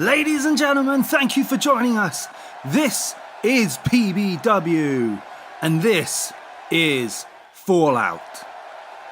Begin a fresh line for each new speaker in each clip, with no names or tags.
Ladies and gentlemen, thank you for joining us. This is PBW, and this is Fallout.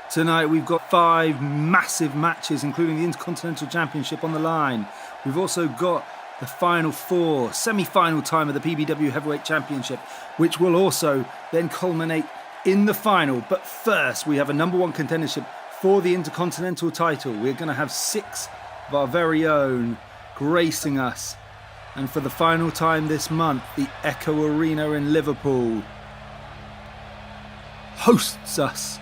Tonight we've got 5 massive matches, including the Intercontinental Championship on the line. We've also got the final 4, semi-final time of the PBW Heavyweight Championship, which will also then culminate in the final. But first, we have a #1 contendership for the Intercontinental title. We're going to have 6 of our very own gracing us. And for the final time this month, the Echo Arena in Liverpool hosts us.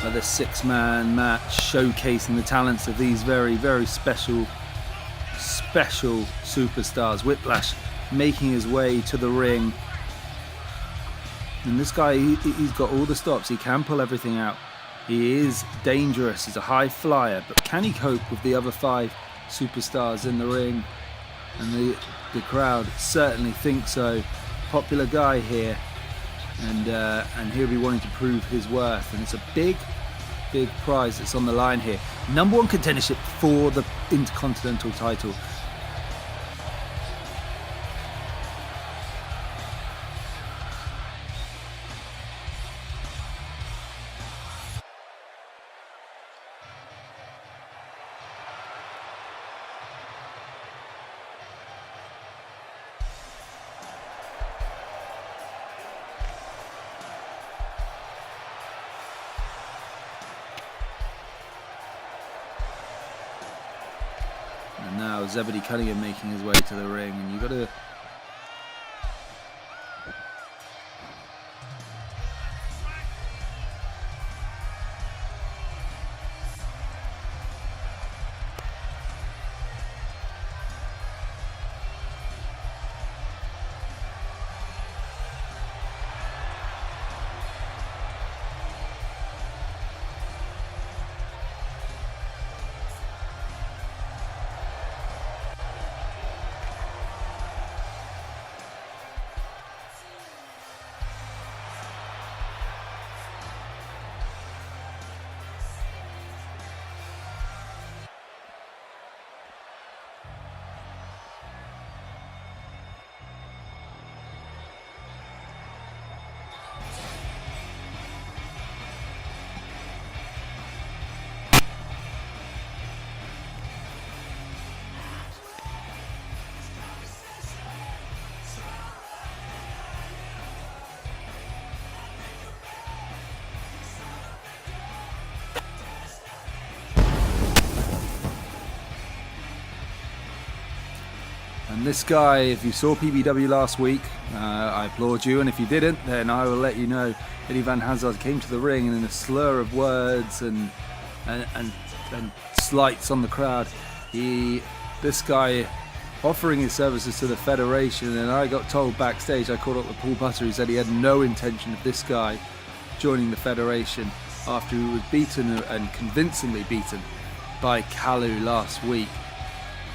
The 6-man match showcasing the talents of these very, very special superstars. Whiplash making his way to the ring. And this guy, he's got all the stops. He can pull everything out. He is dangerous. He's a high flyer. But can he cope with the other 5 superstars in the ring? And the crowd certainly think so. Popular guy here. And he'll be wanting to prove his worth. And it's a big prize that's on the line here. #1 contendership for the Intercontinental title. And now Zebedee Cunningham making his way to the ring, and you've got to And this guy, if you saw PBW last week, I applaud you, and if you didn't, then I will let you know. Eddie Van Hazard came to the ring, and in a slur of words and slights on the crowd, this guy offering his services to the Federation, and I got told backstage, I called up the Paul Butter, who said he had no intention of this guy joining the Federation after he was beaten and convincingly beaten by Kalu last week.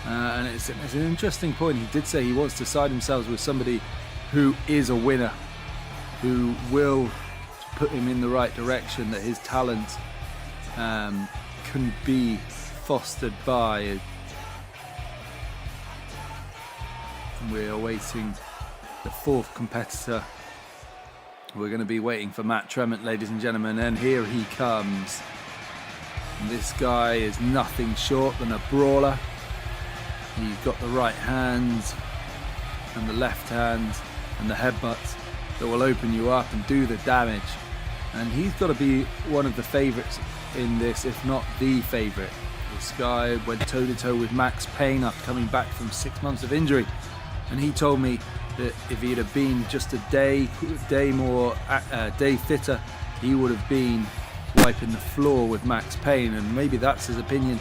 And it's an interesting point. He did say he wants to side himself with somebody who is a winner, who will put him in the right direction, that his talent can be fostered by. We're awaiting the 4th competitor. We're going to be waiting for Matt Tremont, ladies and gentlemen, and here he comes. And this guy is nothing short than a brawler. He's got the right hand and the left hand and the headbutts that will open you up and do the damage. And he's got to be one of the favourites in this, if not the favourite. This guy went toe-to-toe with Max Payne after coming back from 6 months of injury. And he told me that if he'd have been just a day fitter, he would have been wiping the floor with Max Payne. And maybe that's his opinion.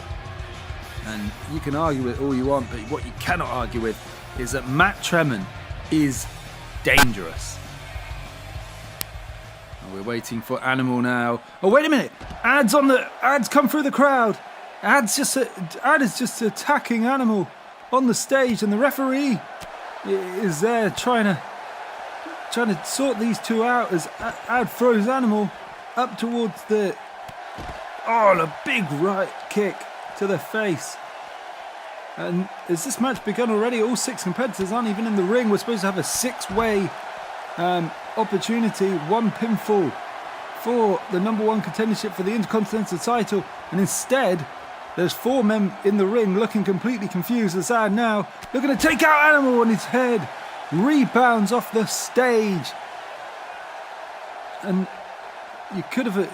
And you can argue with all you want, but what you cannot argue with is that Matt Tremont is dangerous. We're waiting for Animal now. Oh, wait a minute. Ad's come through the crowd. Ad is just attacking Animal on the stage, and the referee is there trying to sort these two out as Ad throws Animal up towards the... Oh, a big right kick to the face. And has this match begun already? All 6 competitors aren't even in the ring. We're supposed to have a 6-way opportunity, 1 pinfall for the #1 contendership for the Intercontinental title, and instead there's 4 men in the ring looking completely confused as Ad now looking to take out Animal, and his head rebounds off the stage. And you could have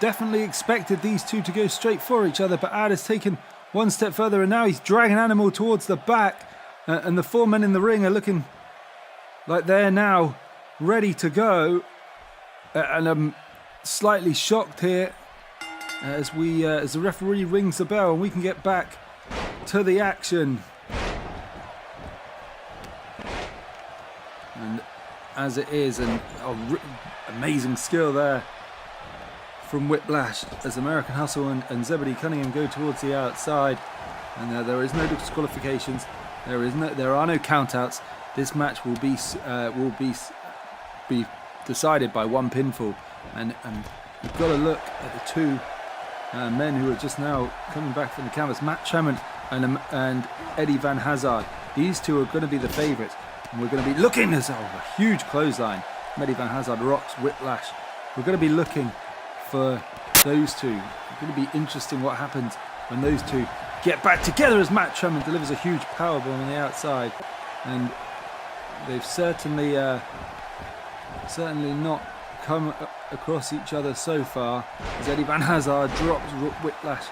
definitely expected these two to go straight for each other, but Ad has taken 1 step further, and now he's dragging Animal towards the back, and the 4 men in the ring are looking like they're now ready to go, and I'm slightly shocked here as the referee rings the bell and we can get back to the action. And as it is, and amazing skill there from Whiplash as American Hustle and Zebedee Cunningham go towards the outside, and there is no disqualifications. There are no countouts. This match will be decided by 1 pinfall, and you've got to look at the 2 men who are just now coming back from the canvas, Matt Tremont and Eddie Van Hazard. These 2 are going to be the favourites, and we're going to be looking at a huge clothesline. Eddie Van Hazard rocks Whiplash. We're going to be looking for those 2. It's going to be interesting what happens when those 2 get back together as Matt Tremont delivers a huge powerbomb on the outside, and they've certainly not come across each other so far, as Eddie Van Hazard drops Whiplash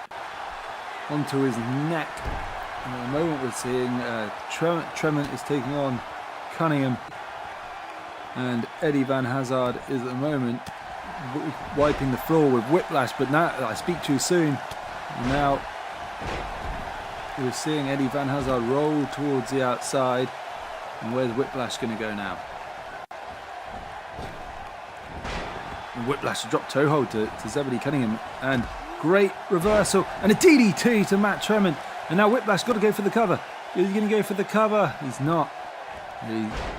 onto his neck. And at the moment we're seeing Tremont is taking on Cunningham, and Eddie Van Hazard is at the moment wiping the floor with Whiplash, but now I speak too soon. And now we're seeing Eddie Van Hazard roll towards the outside, and where's Whiplash going to go now? And Whiplash dropped toe hold to Zebedee Cunningham, and great reversal and a DDT to Matt Tremont, and now Whiplash got to go for the cover. Is he going to go for the cover? He's not.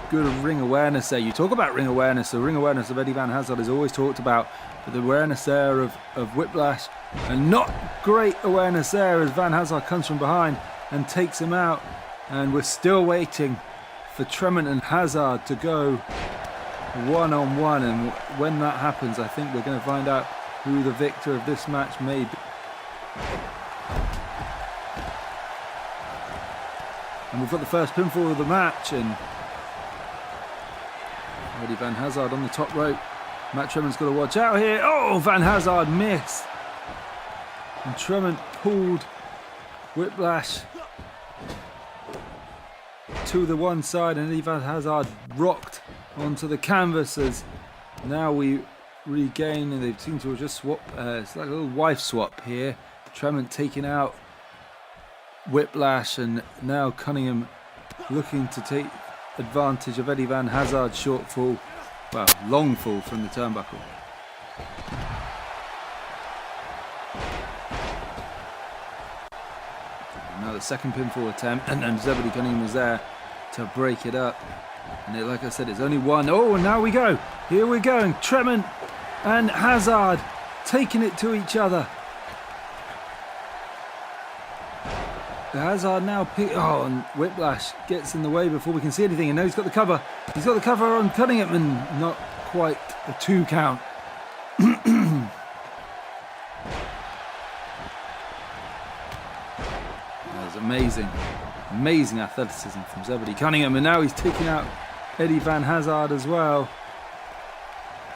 Good ring awareness there. You talk about ring awareness. The ring awareness of Eddie Van Hazard is always talked about, but the awareness there of Whiplash, and not great awareness there as Van Hazard comes from behind and takes him out. And we're still waiting for Tremont and Hazard to go 1-on-1, and when that happens, I think we're going to find out who the victor of this match may be. And we've got the first pinfall of the match, and Eddie Van Hazard on the top rope. Matt Tremont's got to watch out here. Oh, Van Hazard missed, and Tremont pulled Whiplash to the one side, and Eddie Van Hazard rocked onto the canvas as now we regain, and they seem to have just swapped. It's like a little wife swap here. Tremont taking out Whiplash, and now Cunningham looking to take advantage of Eddie Van Hazard's short fall, well, long fall from the turnbuckle. Now the second pinfall attempt, and then Zebedee Cunningham was there to break it up. And like I said, it's only 1. Oh, and now we go. Here we're going. Tremont and Hazard taking it to each other. Hazard now and Whiplash gets in the way before we can see anything, and now he's got the cover. He's got the cover on Cunningham, and not quite a 2 count. That was amazing athleticism from Zebedee Cunningham, and now he's taking out Eddie Van Hazard as well.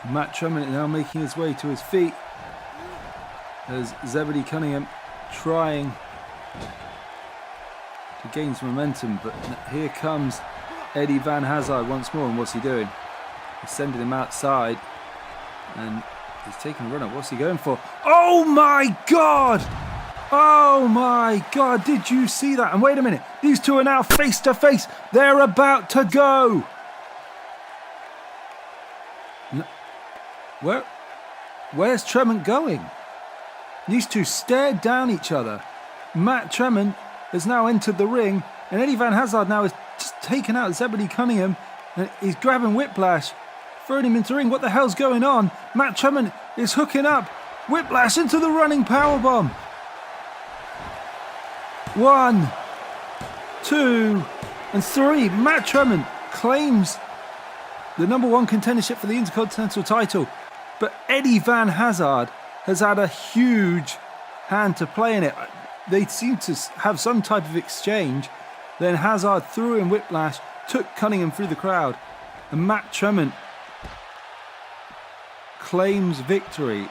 Matt Tremont now making his way to his feet as Zebedee Cunningham trying to gain some momentum, but here comes Eddie Van Hazard once more, and what's he doing? He's sending him outside, and he's taking a run up. What's he going for? Oh my God! Oh my God, did you see that? And wait a minute, these two are now face to face. They're about to go. Where's Tremont going? These two stared down each other. Matt Tremont has now entered the ring, and Eddie Van Hazard now has just taken out Zebedee Cunningham. And he's grabbing Whiplash, throwing him into the ring. What the hell's going on? Matt Tremont is hooking up. Whiplash into the running powerbomb. 1, 2, and 3. Matt Tremont claims the #1 contendership for the Intercontinental title. But Eddie Van Hazard has had a huge hand to play in it. They seem to have some type of exchange. Then Hazard threw in Whiplash, took Cunningham through the crowd. And Matt Tremont claims victory.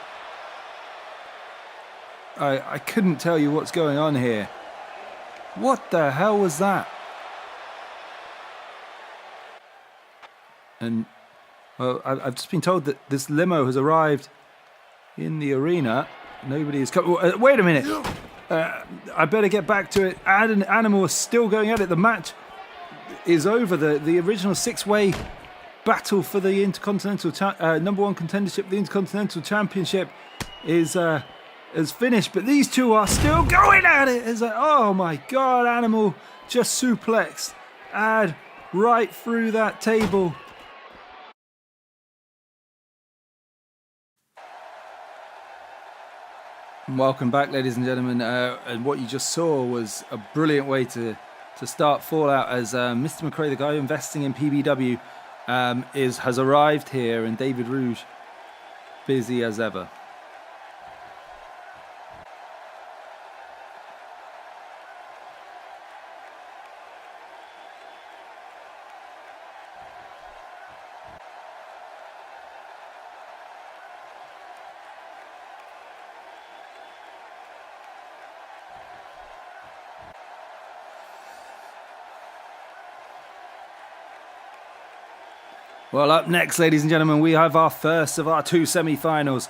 I couldn't tell you what's going on here. What the hell was that? And well, I've just been told that this limo has arrived in the arena. Nobody is coming. Wait a minute. I better get back to it. Animal is still going at it. The match is over. The original 6-way battle for the Intercontinental #1 contendership, the Intercontinental Championship, is finished. But these two are still going at it. It's like, oh my God! Animal just suplexed Ad right through that table. Welcome back, ladies and gentlemen. And what you just saw was a brilliant way to start Fallout, as Mr. McRae, the guy investing in PBW, has arrived here, and David Rouge busy as ever. Well, up next, ladies and gentlemen, we have our first of our 2 semi-finals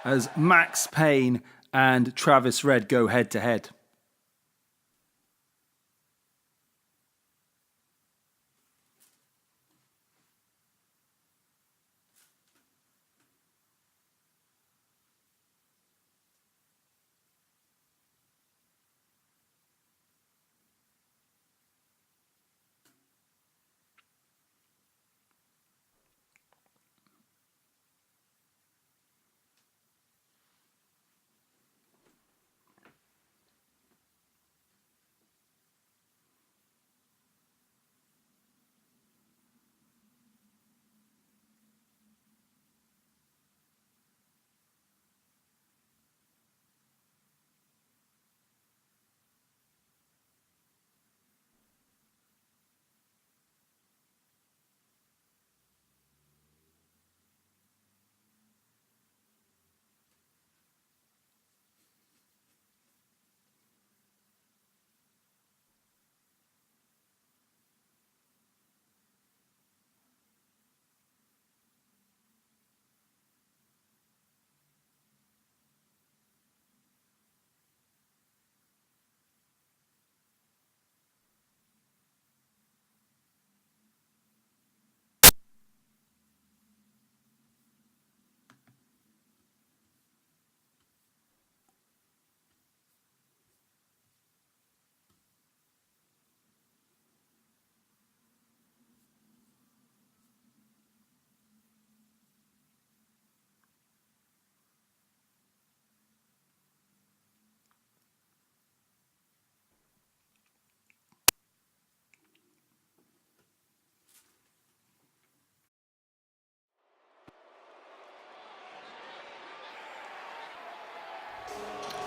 as Max Payne and Travis Red go head-to-head.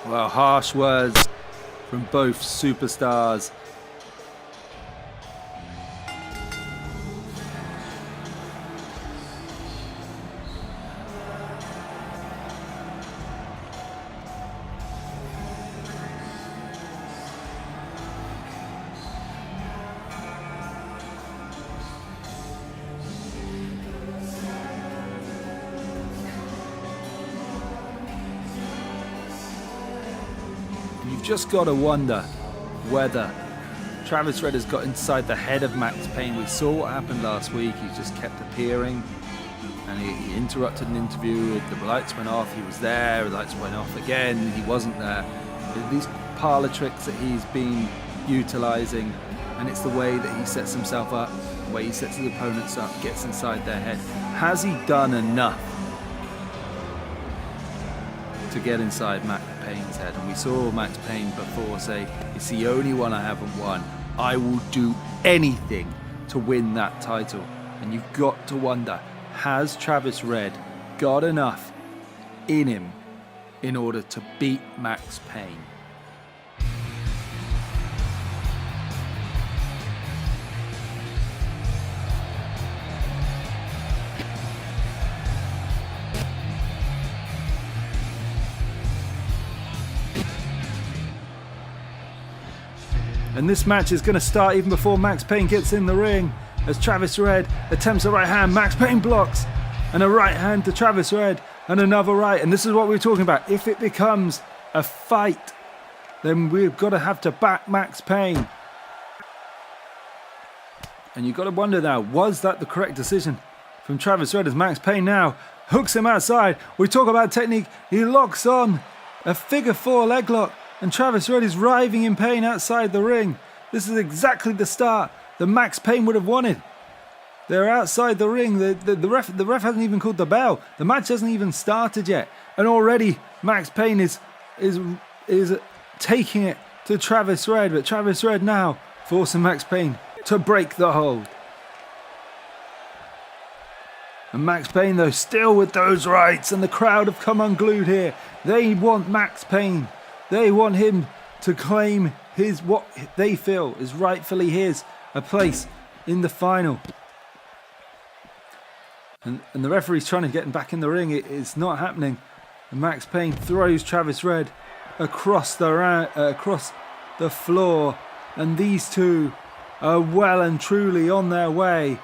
Well, harsh words from both superstars. You've just got to wonder whether Travis Red has got inside the head of Max Payne. We saw what happened last week. He just kept appearing and he interrupted an interview. The lights went off. He was there. The lights went off again. He wasn't there. These parlor tricks that he's been utilising, and it's the way that he sets himself up, the way he sets his opponents up, gets inside their head. Has he done enough to get inside Max Payne's head? And we saw Max Payne before say, it's the only one I haven't won. I will do anything to win that title. And you've got to wonder, has Travis Red got enough in him in order to beat Max Payne? And this match is going to start even before Max Payne gets in the ring, as Travis Red attempts a right hand. Max Payne blocks, and a right hand to Travis Red, and another right. And this is what we were talking about. If it becomes a fight, then we've got to have to back Max Payne. And you've got to wonder now, was that the correct decision from Travis Red, as Max Payne now hooks him outside? We talk about technique. He locks on a figure four leg lock, and Travis Red is writhing in pain outside the ring. This is exactly the start that Max Payne would have wanted. They're outside the ring. The ref hasn't even called the bell. The match hasn't even started yet, and already Max Payne is taking it to Travis Red. But Travis Red now forcing Max Payne to break the hold. And Max Payne, though, still with those rights, and the crowd have come unglued here. They want Max Payne. They want him to claim his, what they feel is rightfully his, a place in the final. And the referee's trying to get him back in the ring. It's not happening. And Max Payne throws Travis Red across the floor. And these two are well and truly on their way.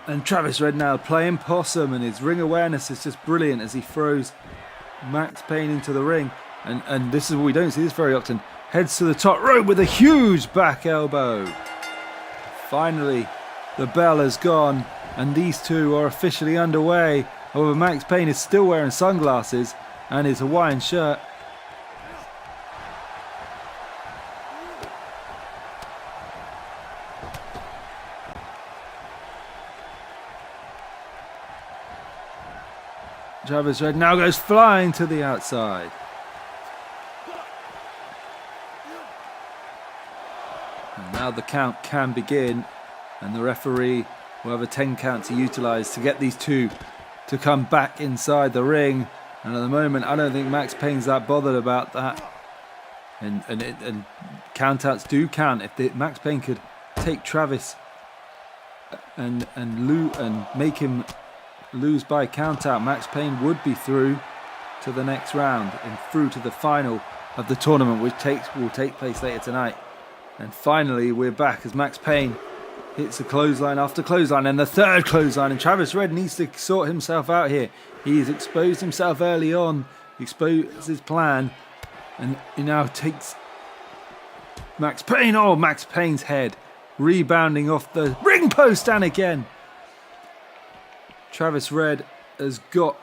And Travis Red now playing possum, and his ring awareness is just brilliant as he throws Max Payne into the ring. And this is what we don't see this very often. Heads to the top rope with a huge back elbow. Finally, the bell has gone, and these two are officially underway. However, Max Payne is still wearing sunglasses and his Hawaiian shirt. Travis Red now goes flying to the outside. And now the count can begin, and the referee will have a 10 count to utilise to get these two to come back inside the ring. And at the moment, I don't think Max Payne's that bothered about that. And count-outs do count. If Max Payne could take Travis and make him lose by count-out, Max Payne would be through to the next round and through to the final of the tournament, which will take place later tonight. And finally, we're back as Max Payne hits a clothesline after clothesline, and the third clothesline, and Travis Red needs to sort himself out here. He's exposed himself early on, exposed his plan, and he now takes Max Payne. Oh, Max Payne's head rebounding off the ring post, and again. Travis Red has got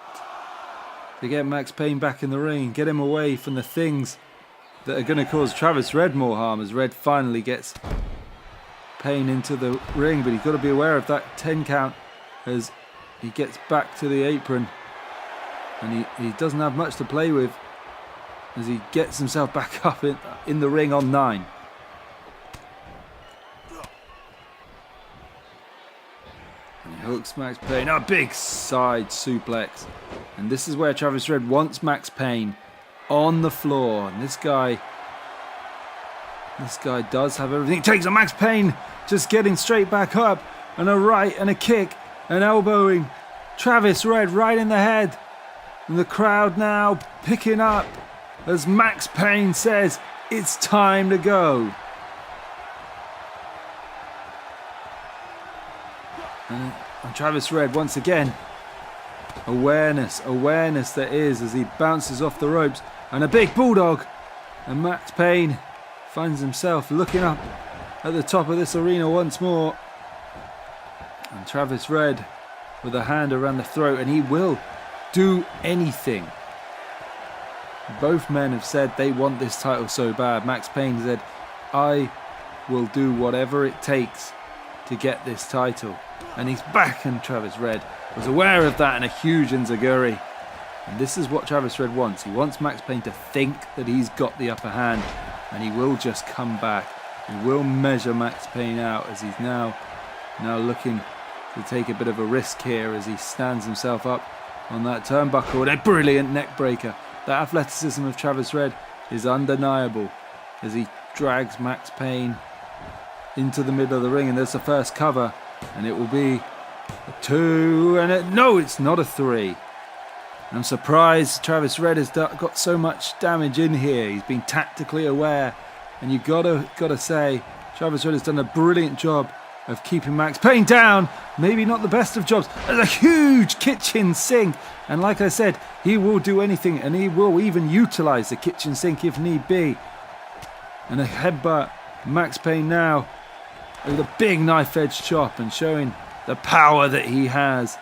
to get Max Payne back in the ring, get him away from the things that are going to cause Travis Red more harm, as Red finally gets Payne into the ring. But he's got to be aware of that 10 count as he gets back to the apron, and he doesn't have much to play with as he gets himself back up in the ring on 9. And he hooks Max Payne, a big side suplex, and this is where Travis Red wants Max Payne on the floor. And this guy does have everything. He takes a Max Payne just getting straight back up, and a right and a kick and elbowing Travis Red right in the head. And the crowd now picking up as Max Payne says it's time to go. And Travis Red once again, awareness there is as he bounces off the ropes, and a big bulldog, and Max Payne finds himself looking up at the top of this arena once more. And Travis Red with a hand around the throat, and he will do anything. Both men have said they want this title so bad. Max Payne said, I will do whatever it takes to get this title. And he's back, and Travis Red was aware of that, and a huge enziguri. And this is what Travis Red wants. He wants Max Payne to think that he's got the upper hand, and he will just come back. He will measure Max Payne out, as he's now looking to take a bit of a risk here as he stands himself up on that turnbuckle. And a brilliant neck breaker. The athleticism of Travis Red is undeniable as he drags Max Payne into the middle of the ring, and there's the first cover, and it will be a 2, and no, it's not a 3. I'm surprised Travis Red has got so much damage in here. He's been tactically aware, and you gotta say Travis Red has done a brilliant job of keeping Max Payne down. Maybe not the best of jobs. There's a huge kitchen sink, and like I said, he will do anything, and he will even utilize the kitchen sink if need be. And a headbutt. Max Payne now with a big knife edge chop and showing the power that he has.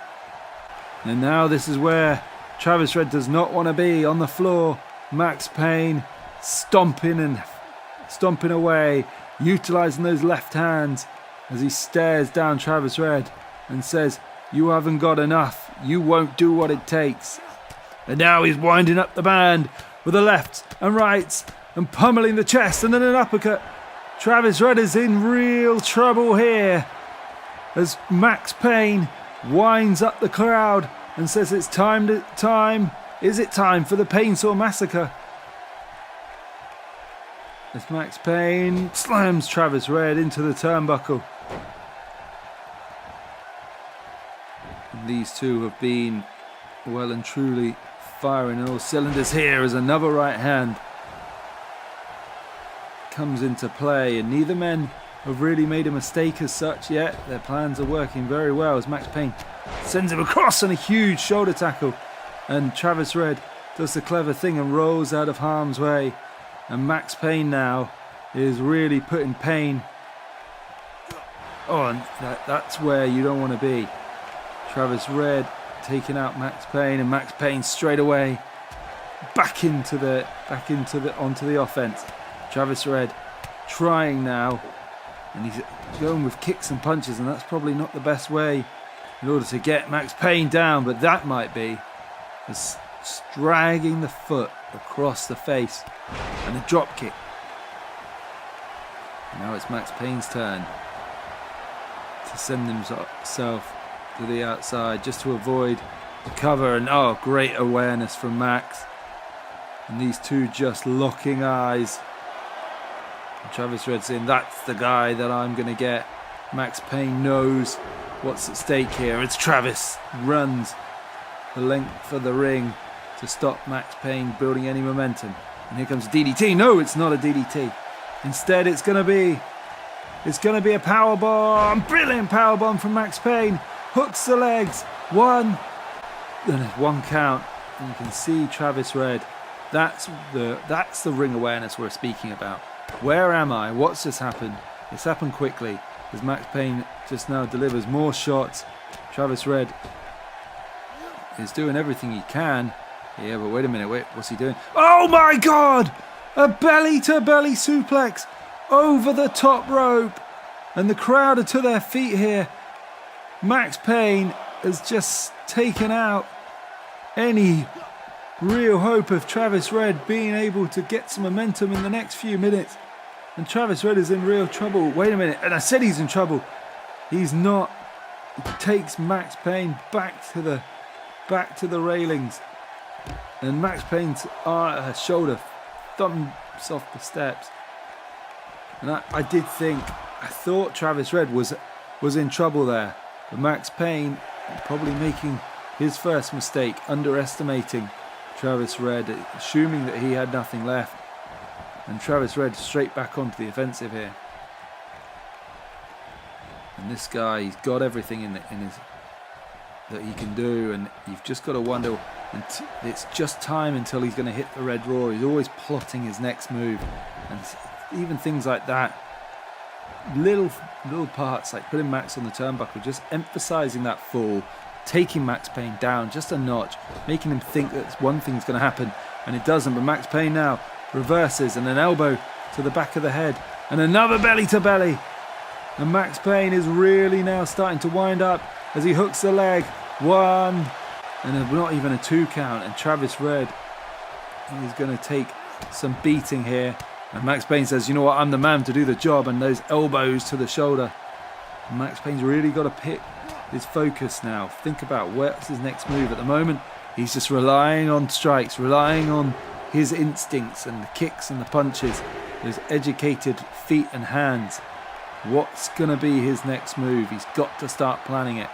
And now this is where Travis Red does not want to be, on the floor. Max Payne stomping away, utilizing those left hands as he stares down Travis Red and says, you haven't got enough. You won't do what it takes. And now he's winding up the band with the lefts and rights and pummeling the chest and then an uppercut. Travis Red is in real trouble here as Max Payne winds up the crowd and says it's time. Is it time for the Painsaw Massacre? As Max Payne slams Travis Red into the turnbuckle. And these two have been well and truly firing on all cylinders here as another right hand comes into play, and neither men have really made a mistake as such yet. Their plans are working very well as Max Payne sends him across on a huge shoulder tackle, and Travis Red does the clever thing and rolls out of harm's way, and Max Payne now is really putting Payne on. That's where you don't want to be. Travis Red taking out Max Payne, and Max Payne straight away onto the offense. Travis Red trying now, and he's going with kicks and punches, and that's probably not the best way in order to get Max Payne down, but that might be as dragging the foot across the face and a drop kick. Now it's Max Payne's turn to send himself to the outside just to avoid the cover, and oh, great awareness from Max, and these two just locking eyes. And Travis Red saying, that's the guy that I'm going to get. Max Payne knows what's at stake here. It's Travis runs the length of the ring to stop Max Payne building any momentum. And here comes a DDT. No, it's not a DDT. Instead, it's going to be a power bomb. Brilliant power bomb from Max Payne. Hooks the legs. One count. And you can see Travis Red. That's the ring awareness we're speaking about. Where am I? What's just happened? It's happened quickly as Max Payne just now delivers more shots. Travis Red is doing everything he can. Yeah, but wait a minute. What's he doing? Oh my God! A belly-to-belly suplex over the top rope. And the crowd are to their feet here. Max Payne has just taken out any real hope of Travis Red being able to get some momentum in the next few minutes. And Travis Red is in real trouble. Wait a minute. And I said he's in trouble. He's not. He takes Max Payne back to the railings. And Max Payne's shoulder thumps off the steps. And I thought Travis Red was in trouble there. But Max Payne probably making his first mistake, underestimating Travis Red, assuming that he had nothing left. And Travis Red straight back onto the offensive here. And this guy, he's got everything in his that he can do, and you've just got to wonder. And it's just time until he's going to hit the red raw. He's always plotting his next move, and even things like that, little parts like putting Max on the turnbuckle, just emphasising that fall, taking Max Payne down just a notch, making him think that one thing's going to happen, and it doesn't. But Max Payne now reverses, and an elbow to the back of the head, and another belly to belly. And Max Payne is really now starting to wind up as he hooks the leg. One, and not even a 2 count. And Travis Red is going to take some beating here. And Max Payne says, you know what, I'm the man to do the job. And those elbows to the shoulder. And Max Payne's really got to pick his focus now. Think about what's his next move. At the moment, he's just relying on strikes, relying on his instincts and the kicks and the punches, those educated feet and hands. What's going to be his next move? He's got to start planning it.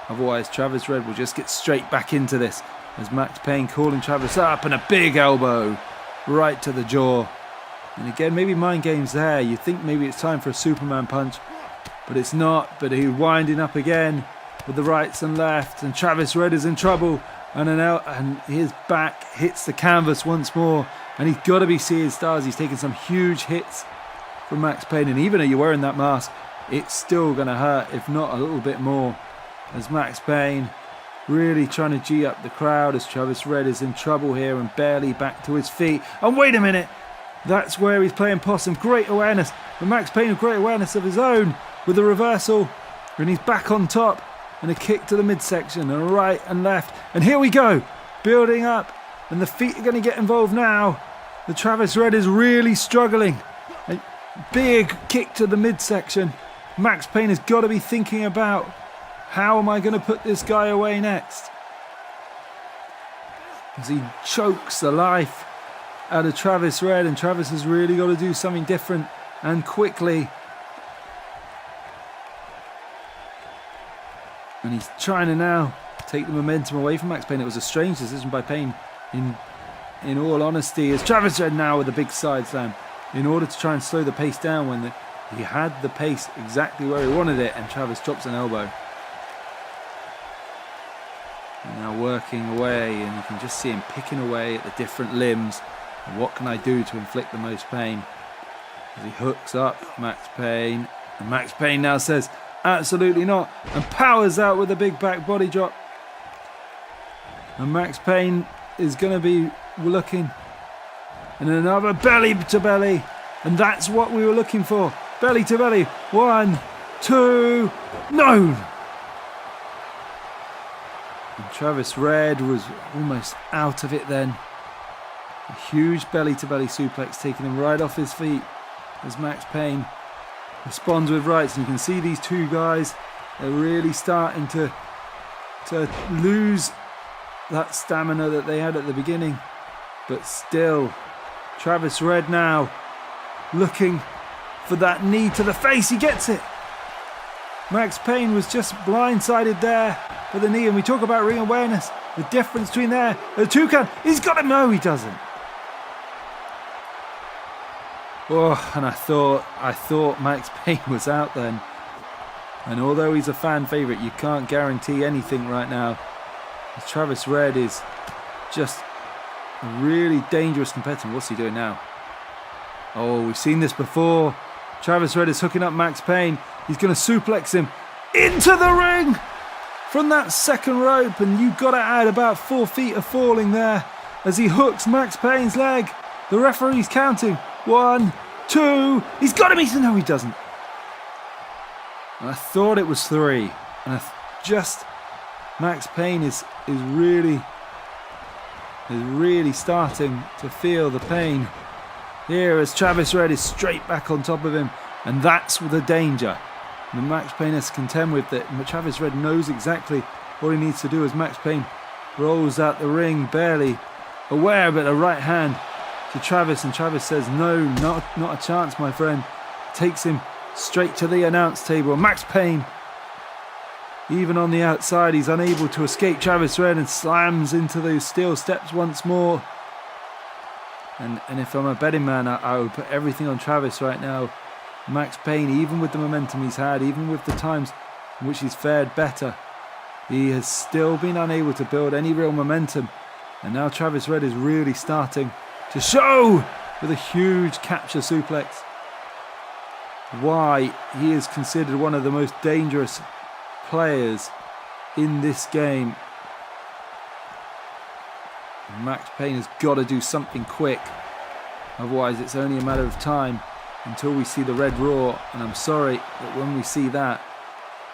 Otherwise, Travis Red will just get straight back into this. As Max Payne calling Travis up, and a big elbow right to the jaw. And again, maybe mind games there. You think maybe it's time for a Superman punch, but it's not. But he's winding up again with the rights and lefts, and Travis Red is in trouble. And his back hits the canvas once more, and he's got to be seeing stars. He's taken some huge hits from Max Payne, and even though you're wearing that mask, it's still going to hurt, if not a little bit more. As Max Payne really trying to G up the crowd, as Travis Red is in trouble here and barely back to his feet. And wait a minute, that's where he's playing possum. Great awareness, but Max Payne with great awareness of his own with a reversal, and he's back on top, and a kick to the midsection, and a right and left, and here we go, building up, and the feet are going to get involved now. The Travis Red is really struggling. A big kick to the midsection. Max Payne has got to be thinking about, how am I going to put this guy away next? As he chokes the life out of Travis Red, and Travis has really got to do something different and quickly. And he's trying to now take the momentum away from Max Payne. It was a strange decision by Payne, in all honesty, as Travis Red now with a big side slam in order to try and slow the pace down when he had the pace exactly where he wanted it, and Travis drops an elbow. And now working away, and you can just see him picking away at the different limbs. And what can I do to inflict the most pain? As he hooks up Max Payne, and Max Payne now says, absolutely not, and powers out with a big back body drop. And Max Payne is going to be looking, and another belly to belly, and that's what we were looking for. Belly to belly. 1, 2, no! And Travis Red was almost out of it then. A huge belly to belly suplex taking him right off his feet as Max Payne responds with rights. And you can see these two guys, they're really starting to lose that stamina that they had at the beginning. But still, Travis Red now looking for that knee to the face. He gets it. Max Payne was just blindsided there for the knee. And we talk about ring awareness, the difference between there and the 2 count. He's got him. No, he doesn't. Oh, and I thought Max Payne was out then. And although he's a fan favourite, you can't guarantee anything right now. Travis Red is just a really dangerous competitor. What's he doing now? Oh, we've seen this before. Travis Red is hooking up Max Payne. He's going to suplex him into the ring from that second rope. And you've got to add about 4 feet of falling there as he hooks Max Payne's leg. The referee's counting. 1, 2. He's got him. No, he doesn't. And I thought it was 3. And Max Payne is really starting to feel the pain here as Travis Red is straight back on top of him. And that's the danger that Max Payne has to contend with. That Travis Red knows exactly what he needs to do as Max Payne rolls out the ring, barely aware, but a right hand to Travis, and Travis says, no, not a chance, my friend. Takes him straight to the announce table. Max Payne, even on the outside, he's unable to escape Travis Red and slams into those steel steps once more. And if I'm a betting man, I would put everything on Travis right now. Max Payne, even with the momentum he's had, even with the times in which he's fared better, he has still been unable to build any real momentum. And now Travis Red is really starting to show with a huge capture suplex why he is considered one of the most dangerous players in this game. Max Payne has got to do something quick. Otherwise, it's only a matter of time until we see the red raw. And I'm sorry, but when we see that,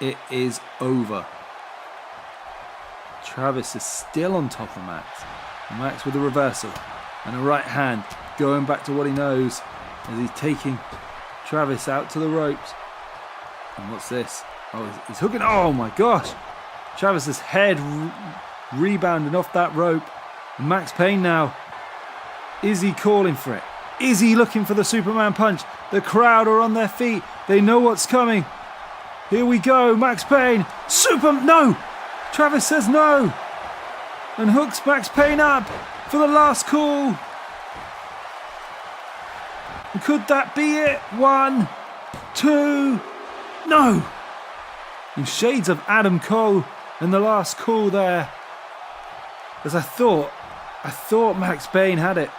it is over. Travis is still on top of Max. Max with a reversal and a right hand, going back to what he knows as he's taking Travis out to the ropes. And what's this? Oh, he's hooking. Oh my gosh! Travis's head rebounding off that rope. And Max Payne now. Is he calling for it? Is he looking for the Superman punch? The crowd are on their feet. They know what's coming. Here we go. Max Payne. No! Travis says no. And hooks Max Payne up for the last call. And could that be it? 1, 2. No! In shades of Adam Cole in the last call there. As I thought Max Payne had it.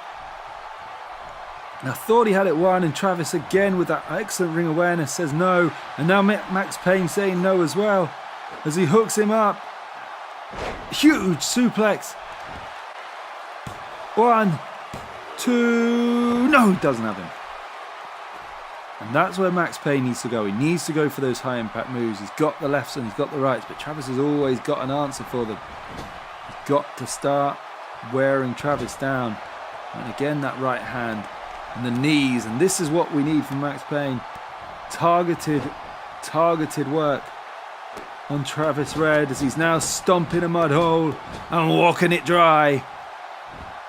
And I thought he had it won, and Travis again with that excellent ring awareness says no. And now Max Payne saying no as well as he hooks him up. Huge suplex. 1, 2. No, he doesn't have him. And that's where Max Payne needs to go. He needs to go for those high impact moves. He's got the lefts and he's got the rights, but Travis has always got an answer for them. He's got to start wearing Travis down. And again, that right hand and the knees. And this is what we need from Max Payne. Targeted work on Travis Red as he's now stomping a mud hole and walking it dry.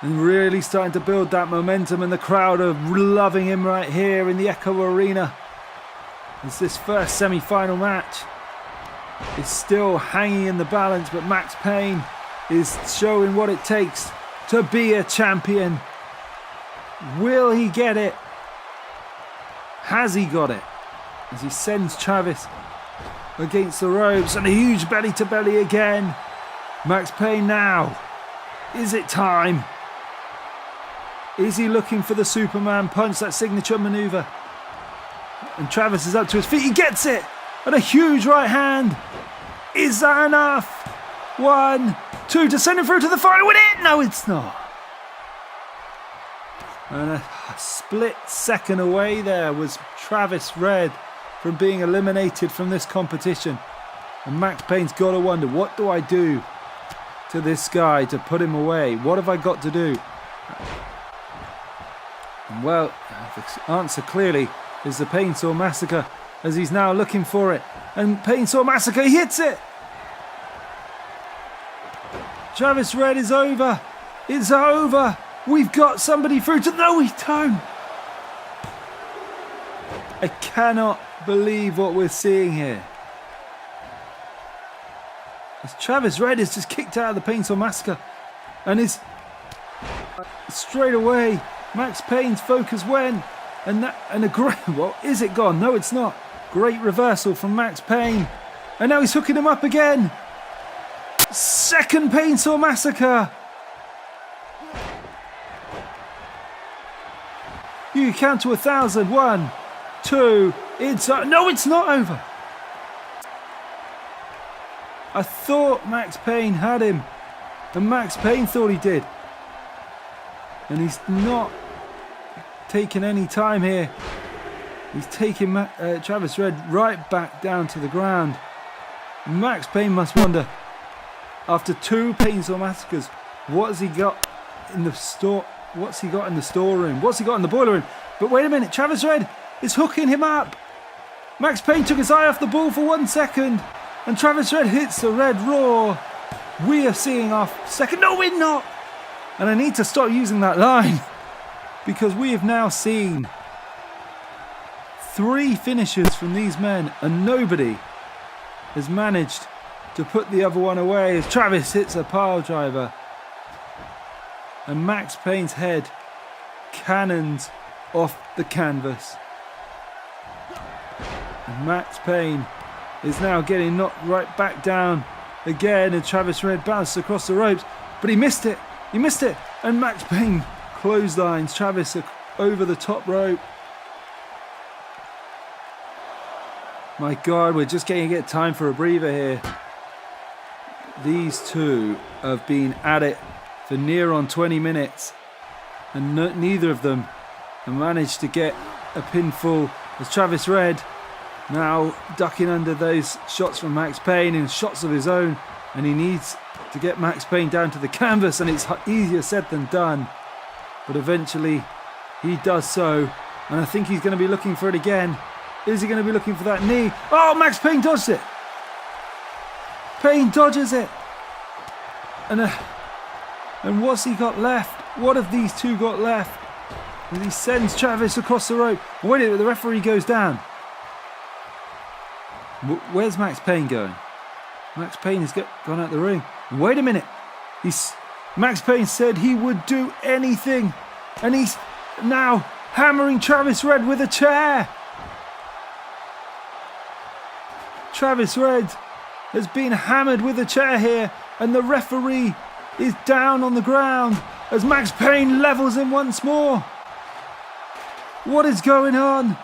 And really starting to build that momentum, and the crowd are loving him right here in the Echo Arena. As this first semi-final match is still hanging in the balance, but Max Payne is showing what it takes to be a champion. Will he get it? Has he got it? As he sends Travis against the ropes, and a huge belly to belly again. Max Payne now. Is it time? Is he looking for the Superman punch, that signature maneuver? And Travis is up to his feet. He gets it. And a huge right hand. Is that enough? 1, 2 to send him through to the final. Win it? No, it's not. And a split second away there was Travis Red from being eliminated from this competition. And Max Payne's got to wonder, what do I do to this guy to put him away? What have I got to do? And well, the answer clearly is the Painsaw Massacre, as he's now looking for it. And Painsaw Massacre, he hits it! Travis Red is over. It's over. We've got somebody through to... No, we don't. I cannot believe what we're seeing here. As Travis Red is just kicked out of the Painsaw Massacre and is straight away... Max Payne's focus went, and a great, well, is it gone? No, it's not. Great reversal from Max Payne, and now he's hooking him up again. Second Painsaw Massacre. You count to 1,000. 1, 2. No, it's not over. I thought Max Payne had him, and Max Payne thought he did. And he's not taking any time here. He's taking Travis Red right back down to the ground. Max Payne must wonder, after 2 Painsaw Massacres, what has he got in the store? What's he got in the storeroom? What's he got in the boiler room? But wait a minute, Travis Red is hooking him up. Max Payne took his eye off the ball for 1 second, and Travis Red hits the red raw. We are seeing our second. No, we're not. And I need to stop using that line, because we have now seen 3 finishes from these men, and nobody has managed to put the other one away as Travis hits a pile driver. And Max Payne's head cannons off the canvas. And Max Payne is now getting knocked right back down again, and Travis Red bounced across the ropes, but he missed it. He missed it, and Max Payne clotheslines Travis over the top rope. My God, we're just getting time for a breather here. these two have been at it for near on 20 minutes, and neither of them have managed to get a pinfall, as Travis Red now ducking under those shots from Max Payne and shots of his own, and he needs to get Max Payne down to the canvas, and it's easier said than done, but eventually he does so, and I think he's going to be looking for it again. Is he going to be looking for that knee? Oh, Max Payne dodged it. Payne dodges it. And what's he got left? What have these two got left? And he sends Travis across the rope. Wait a minute, the referee goes down. Where's Max Payne going? Max Payne has gone out the ring. Wait a minute. Max Payne said he would do anything. And he's now hammering Travis Red with a chair. Travis Red has been hammered with a chair here, and the referee is down on the ground as Max Payne levels him once more. What is going on?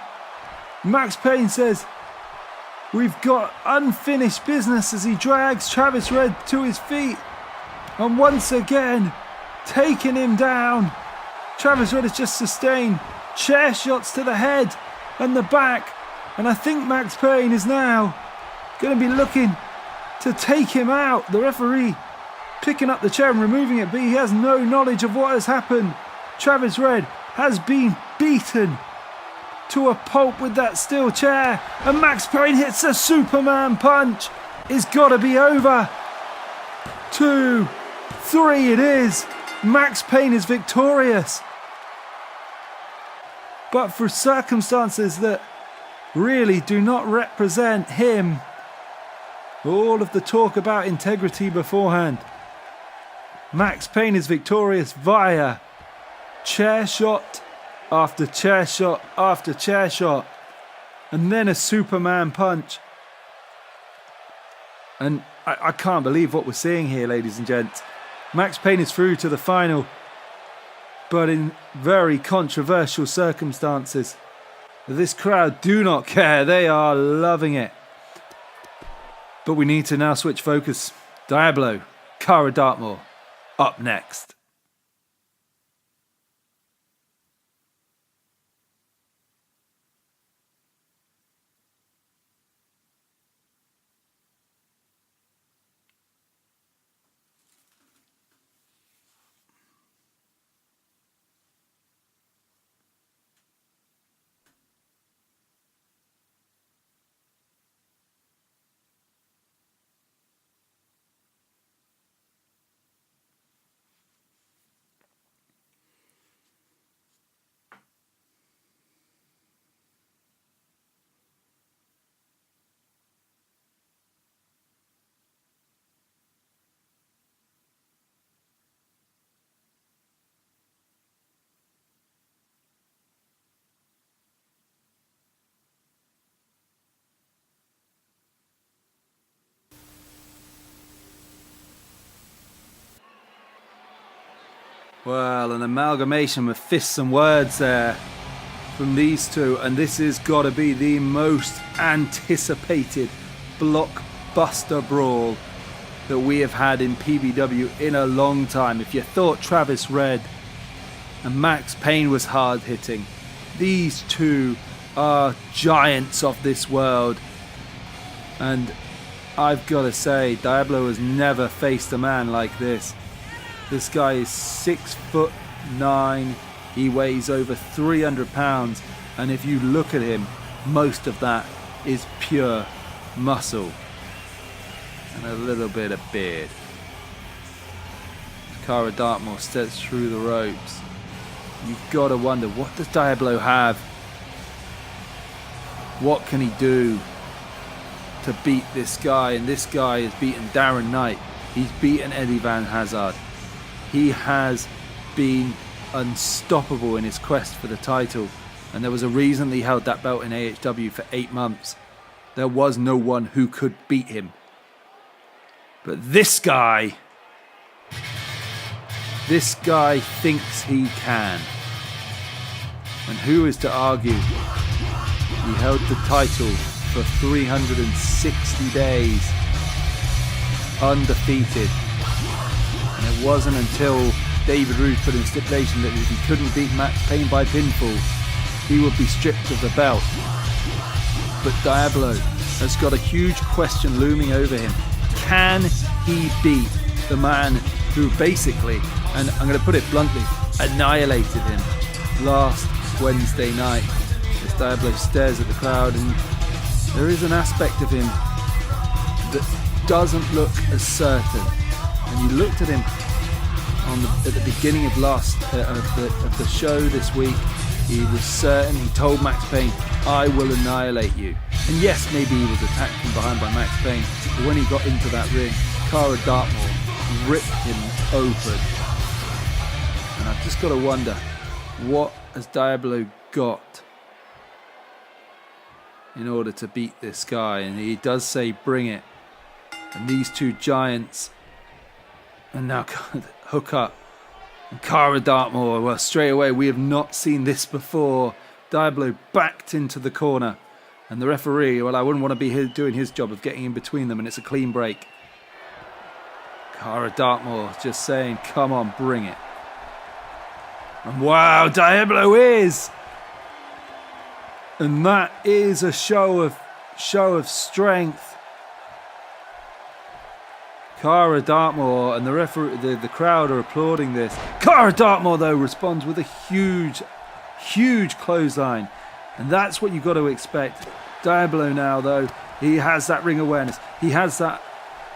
Max Payne says, we've got unfinished business, as he drags Travis Red to his feet and once again taking him down. Travis Red has just sustained chair shots to the head and the back, and I think Max Payne is now going to be looking to take him out. The referee picking up the chair and removing it, but he has no knowledge of what has happened. Travis Red has been beaten to a pulp with that steel chair, and Max Payne hits a Superman punch. It's got to be over. 2, 3 it is. Max Payne is victorious. But for circumstances that really do not represent him, all of the talk about integrity beforehand, Max Payne is victorious via chair shot after chair shot after chair shot, and then a Superman punch. And I can't believe what we're seeing here, ladies and gents. Max Payne is through to the final, but in very controversial circumstances. This crowd do not care. They are loving it. But we need to now switch focus. Diablo, Kara Darkmore, up next. Well, an amalgamation of fists and words there from these two, and this has got to be the most anticipated blockbuster brawl that we have had in PBW in a long time. If you thought Travis Red and Max Payne was hard hitting, these two are giants of this world, and I've got to say, Diablo has never faced a man like this. This guy is 6'9", he weighs over 300 pounds, and if you look at him, most of that is pure muscle and a little bit of beard. Kara Darkmore steps through the ropes. You've got to wonder, what does Diablo have? What can he do to beat this guy? And this guy has beaten Darren Knight. He's beaten Eddie Van Hazard. He has been unstoppable in his quest for the title, and there was a reason that he held that belt in AHW for 8 months. There was no one who could beat him. But this guy thinks he can. And who is to argue? He held the title for 360 days. undefeated. And it wasn't until David Rude put in stipulation that if he couldn't beat Max Payne by pinfall, he would be stripped of the belt. But Diablo has got a huge question looming over him. Can he beat the man who basically, and I'm going to put it bluntly, annihilated him last Wednesday night? As Diablo stares at the crowd, and there is an aspect of him that doesn't look as certain. And you looked at him at the beginning of the show this week. He was certain. He told Max Payne, "I will annihilate you." And yes, maybe he was attacked from behind by Max Payne, but when he got into that ring, Kara Darkmore ripped him open. And I've just got to wonder, what has Diablo got in order to beat this guy? And he does say, "Bring it." And these two giants, and now hook up. And Kara Darkmore, well, straight away, we have not seen this before. Diablo backed into the corner. And the referee, well, I wouldn't want to be doing his job of getting in between them, and it's a clean break. Kara Darkmore just saying, "Come on, bring it." And wow, Diablo is! And that is a show of strength. Kara Darkmore and the referee, the crowd are applauding this. Kara Darkmore, though, responds with a huge clothesline. And that's what you've got to expect. Diablo now, though, he has that ring awareness. He has that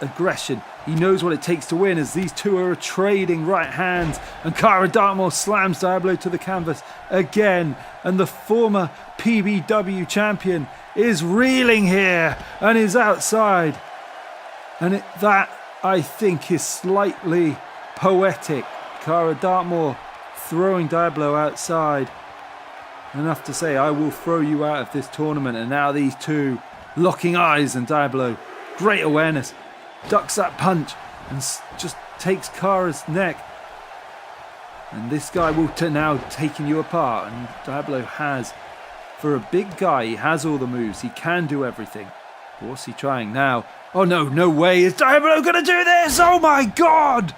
aggression. He knows what it takes to win as these two are trading right hands. And Kara Darkmore slams Diablo to the canvas again. And the former PBW champion is reeling here and is outside. And that, I think, is slightly poetic. Kara Darkmore throwing Diablo outside. Enough to say, "I will throw you out of this tournament." And now these two locking eyes, and Diablo, great awareness, ducks that punch and just takes Kara's neck. And this guy will now taking you apart. And Diablo has, for a big guy, he has all the moves. He can do everything. But what's he trying now? Oh no way. Is Diablo going to do this? Oh my God!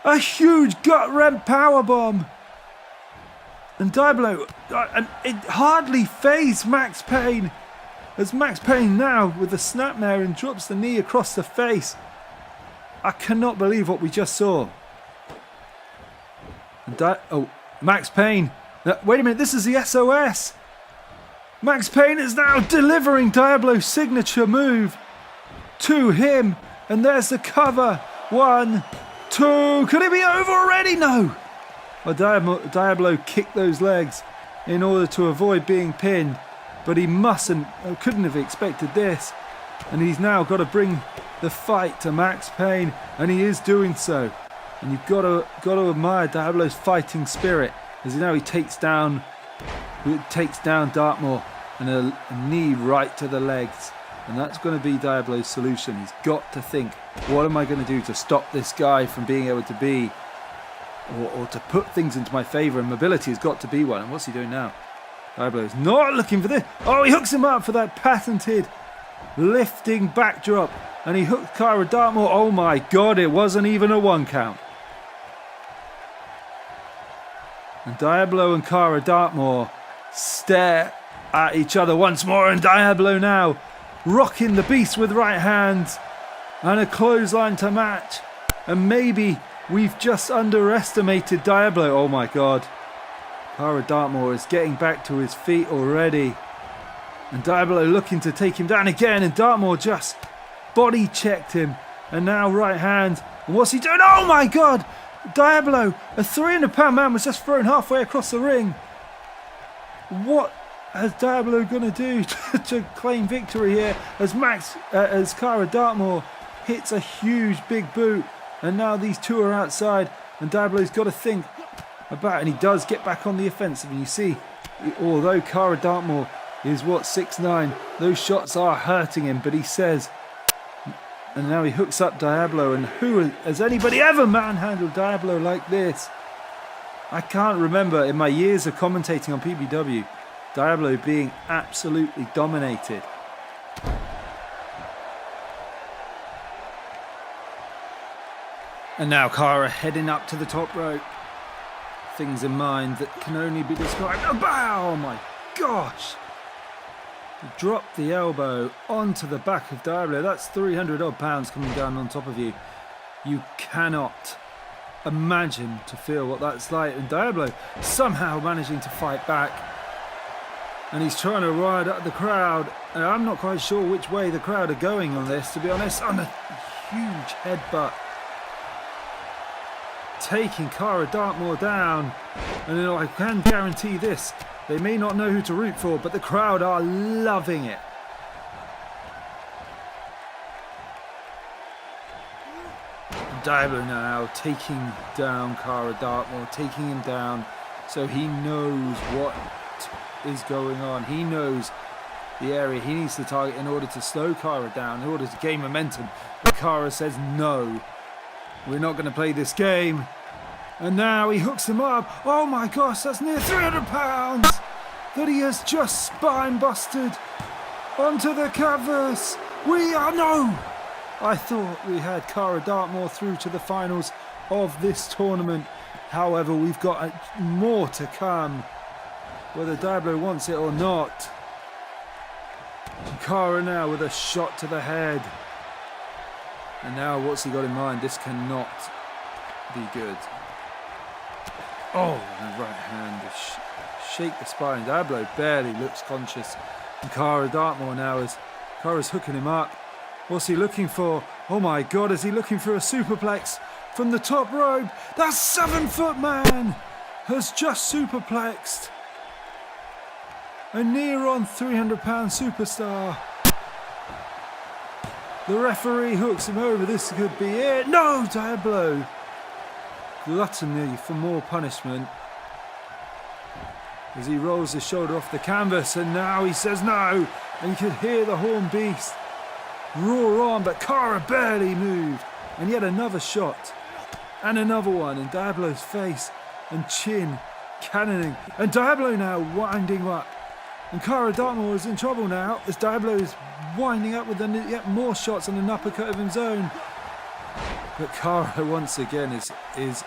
A huge gut-wrench powerbomb. And Diablo, and it hardly fazed Max Payne. As Max Payne now with the snapmare and drops the knee across the face. I cannot believe what we just saw. And Max Payne. Wait a minute, this is the SOS. Max Payne is now delivering Diablo's signature move to him. And there's the cover. 1, 2. Could it be over already? No. Well, Diablo kicked those legs in order to avoid being pinned. But he couldn't have expected this. And he's now got to bring the fight to Max Payne. And he is doing so. And you've got to admire Diablo's fighting spirit. As now he takes down Darkmore. And a knee right to the legs. And that's going to be Diablo's solution. He's got to think, what am I going to do to stop this guy from being able to be, or to put things into my favour? And mobility has got to be one. And what's he doing now? Diablo is not looking for this. Oh, he hooks him up for that patented lifting backdrop. And he hooked Kara Darkmore. Oh my God, it wasn't even a 1 count. And Diablo and Kara Darkmore stare at each other once more. And Diablo now rocking the beast with right hands. And a clothesline to match. And maybe we've just underestimated Diablo. Oh my God. Kara Darkmore is getting back to his feet already. And Diablo looking to take him down again. And Darkmore just body checked him. And now right hand. And what's he doing? Oh my God! Diablo, a 300-pound man, was just thrown halfway across the ring. What is Diablo going to do to claim victory here? As Kara Darkmore hits a huge big boot. And now these two are outside. And Diablo's got to think about, and he does get back on the offensive. And you see, although Kara Darkmore is 6'9", those shots are hurting him, but he says, and now he hooks up Diablo. And who has anybody ever manhandled Diablo like this? I can't remember in my years of commentating on PBW Diablo being absolutely dominated. And now Kara heading up to the top rope. Things in mind that can only be described. Oh my gosh! He dropped the elbow onto the back of Diablo. That's 300 odd pounds coming down on top of you. You cannot imagine to feel what that's like. And Diablo somehow managing to fight back. And he's trying to ride up the crowd. And I'm not quite sure which way the crowd are going on this, to be honest. On a huge headbutt. Taking Kara Darkmore down. And you know, I can guarantee this. They may not know who to root for, but the crowd are loving it. Diablo now taking down Kara Darkmore, taking him down so he knows what is going on. He knows the area he needs to target in order to slow Kara down, in order to gain momentum. But Kara says, no, we're not going to play this game. And now he hooks him up. Oh my gosh, that's near 300 pounds that he has just spine busted onto the canvas. We are no. I thought we had Kara Darkmore through to the finals of this tournament. However, we've got more to come, whether Diablo wants it or not. And Kara now with a shot to the head. And now what's he got in mind? This cannot be good. Oh, and the right hand to shake the spine. Diablo barely looks conscious. And Kara Darkmore now is Kara's hooking him up. What's he looking for? Oh my God, is he looking for a superplex from the top rope? That 7-foot man has just superplexed a near on 300 pound superstar. The referee hooks him over. This could be it. No, Diablo. Gluttony for more punishment as he rolls his shoulder off the canvas, and now he says no, and you could hear the horn beast roar on, but Kara barely moved. And yet another shot and another one in Diablo's face and chin, cannoning, and Diablo now winding up, and Kara Darkmore is in trouble now as Diablo is winding up with yet more shots and an uppercut of his own. But Kara once again is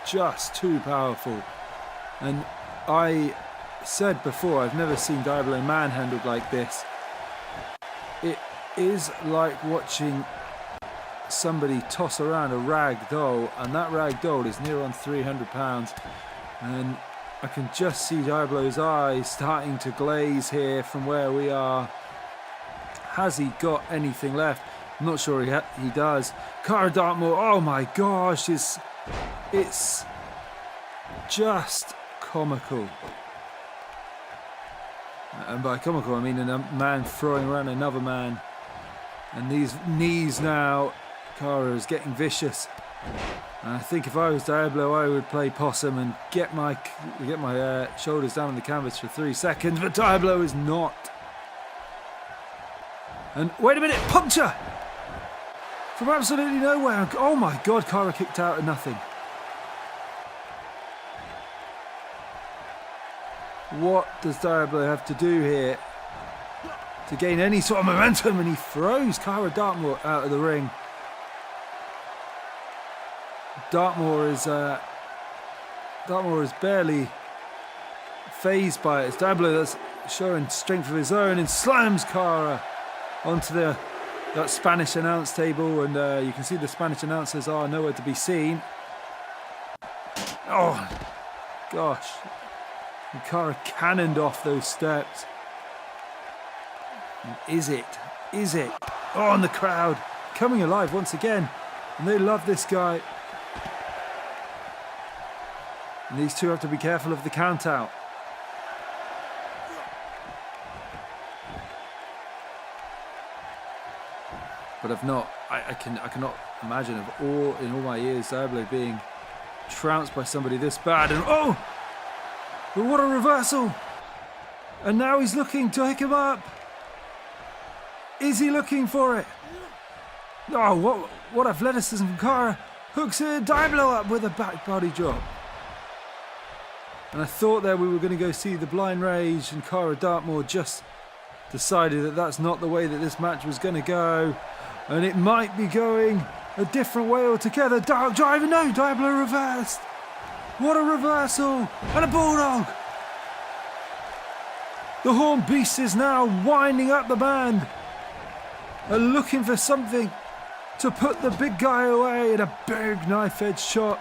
just too powerful. And I said before, I've never seen Diablo manhandled like this. It is like watching somebody toss around a rag doll, and that rag doll is near on 300 pounds. And I can just see Diablo's eyes starting to glaze here from where we are. Has he got anything left? I'm not sure he does. Kara Darkmore, oh my gosh, it's just comical. And by comical, I mean a man throwing around another man. And these knees now, Kara is getting vicious. And I think if I was Diablo, I would play possum and get my shoulders down on the canvas for 3 seconds. But Diablo is not. And wait a minute, puncture! From absolutely nowhere. Oh my God, Kara kicked out of nothing. What does Diablo have to do here to gain any sort of momentum? And he throws Kara Darkmore out of the ring. Darkmore is barely phased by it. It's Diablo that's showing strength of his own and slams Kara onto that Spanish announce table, and you can see the Spanish announcers are nowhere to be seen. Oh, gosh. And Kara cannoned off those steps. And is it? Oh, and the crowd coming alive once again. And they love this guy. And these two have to be careful of the count out. But I cannot imagine in all my years Diablo being trounced by somebody this bad. And oh, but what a reversal! And now he's looking to hook him up. Is he looking for it? Oh, what athleticism from Kara. Hooks Diablo up with a back body drop. And I thought there we were going to go see the blind rage, and Kara Darkmore just decided that that's not the way that this match was going to go. And it might be going a different way altogether. Dark driver, no, Diablo reversed. What a reversal, and a bulldog. The Horn Beast is now winding up the band and looking for something to put the big guy away in a big knife-edge shot.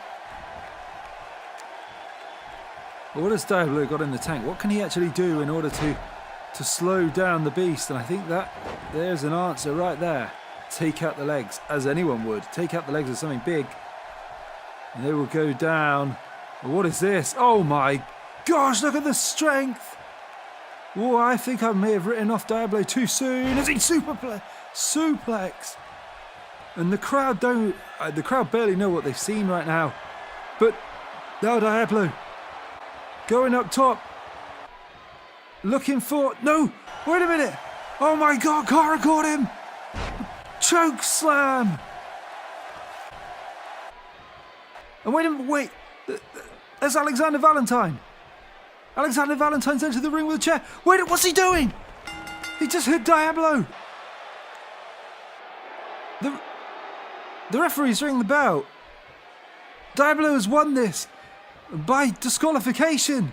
What has Diablo got in the tank? What can he actually do in order to slow down the beast? And I think that there's an answer right there. Take out the legs, as anyone would. Take out the legs of something big, and they will go down. What is this? Oh my gosh, look at the strength. Oh, I think I may have written off Diablo too soon as he suplex. And the crowd barely know what they've seen right now. But now Diablo going up top, looking for, no, wait a minute. Oh my God, Kara caught him. Choke slam. And wait a minute, wait. There's Alexander Valentine. Alexander Valentine's entered the ring with a chair. Wait, what's he doing? He just hit Diablo. The referee's ringing the bell. Diablo has won this by disqualification.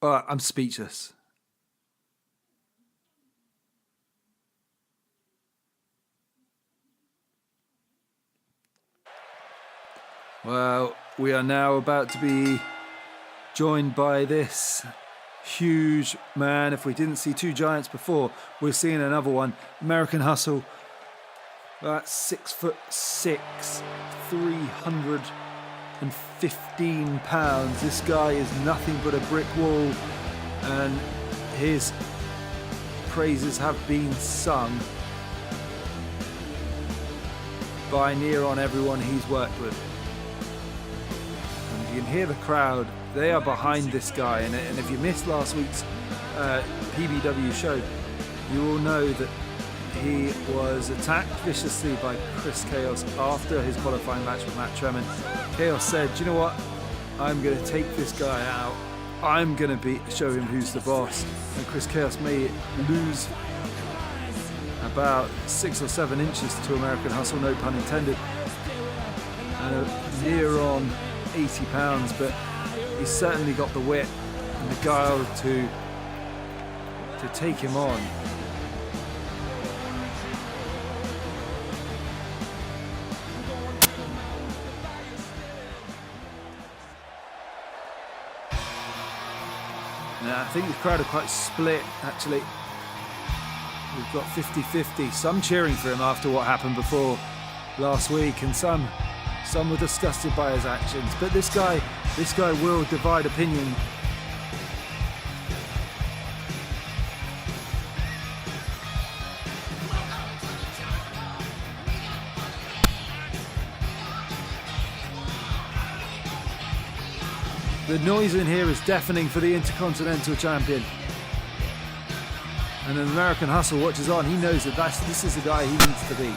I'm speechless. Well, we are now about to be joined by this huge man. If we didn't see two giants before, we're seeing another one. American Hustle. That's 6'6", 315 pounds. This guy is nothing but a brick wall, and his praises have been sung by near on everyone he's worked with. And you can hear the crowd. They are behind this guy, and if you missed last week's PBW show, you will know that he was attacked viciously by Kris Khaos after his qualifying match with Matt Tremont. Khaos said, "Do you know what? I'm going to take this guy out. I'm going to show him who's the boss." And Kris Khaos may lose about 6 or 7 inches to American Hustle, no pun intended, and near on 80 pounds, but he's certainly got the wit and the guile to take him on. Now, I think the crowd are quite split, actually. We've got 50-50. Some cheering for him after what happened before last week, and some were disgusted by his actions. But this guy will divide opinion. The noise in here is deafening for the Intercontinental champion. And an American Hustle watches on. He knows that this is the guy he needs to be.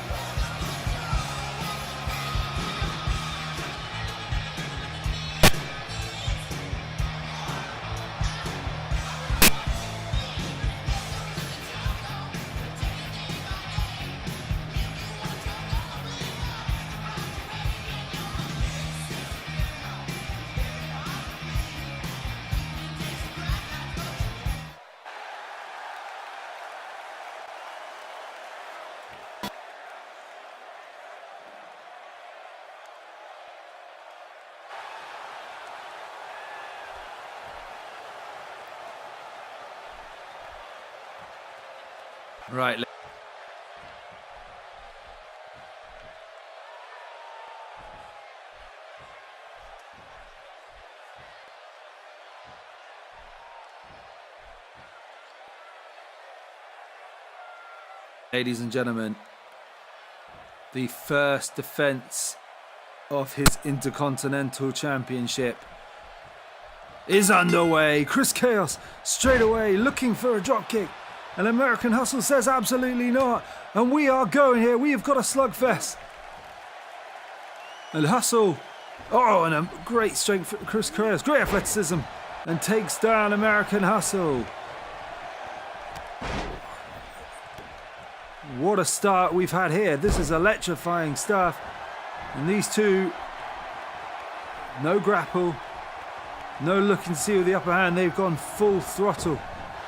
Right. Ladies and gentlemen, the first defense of his Intercontinental Championship is underway. Kris Khaos straight away looking for a dropkick. And American Hustle says absolutely not. And we are going here. We have got a slugfest. And Hustle. Oh, and a great strength for Kris Khaos. Great athleticism. and takes down American Hustle. What a start we've had here. This is electrifying stuff. And these two, no grapple, no looking to see with the upper hand. They've gone full throttle.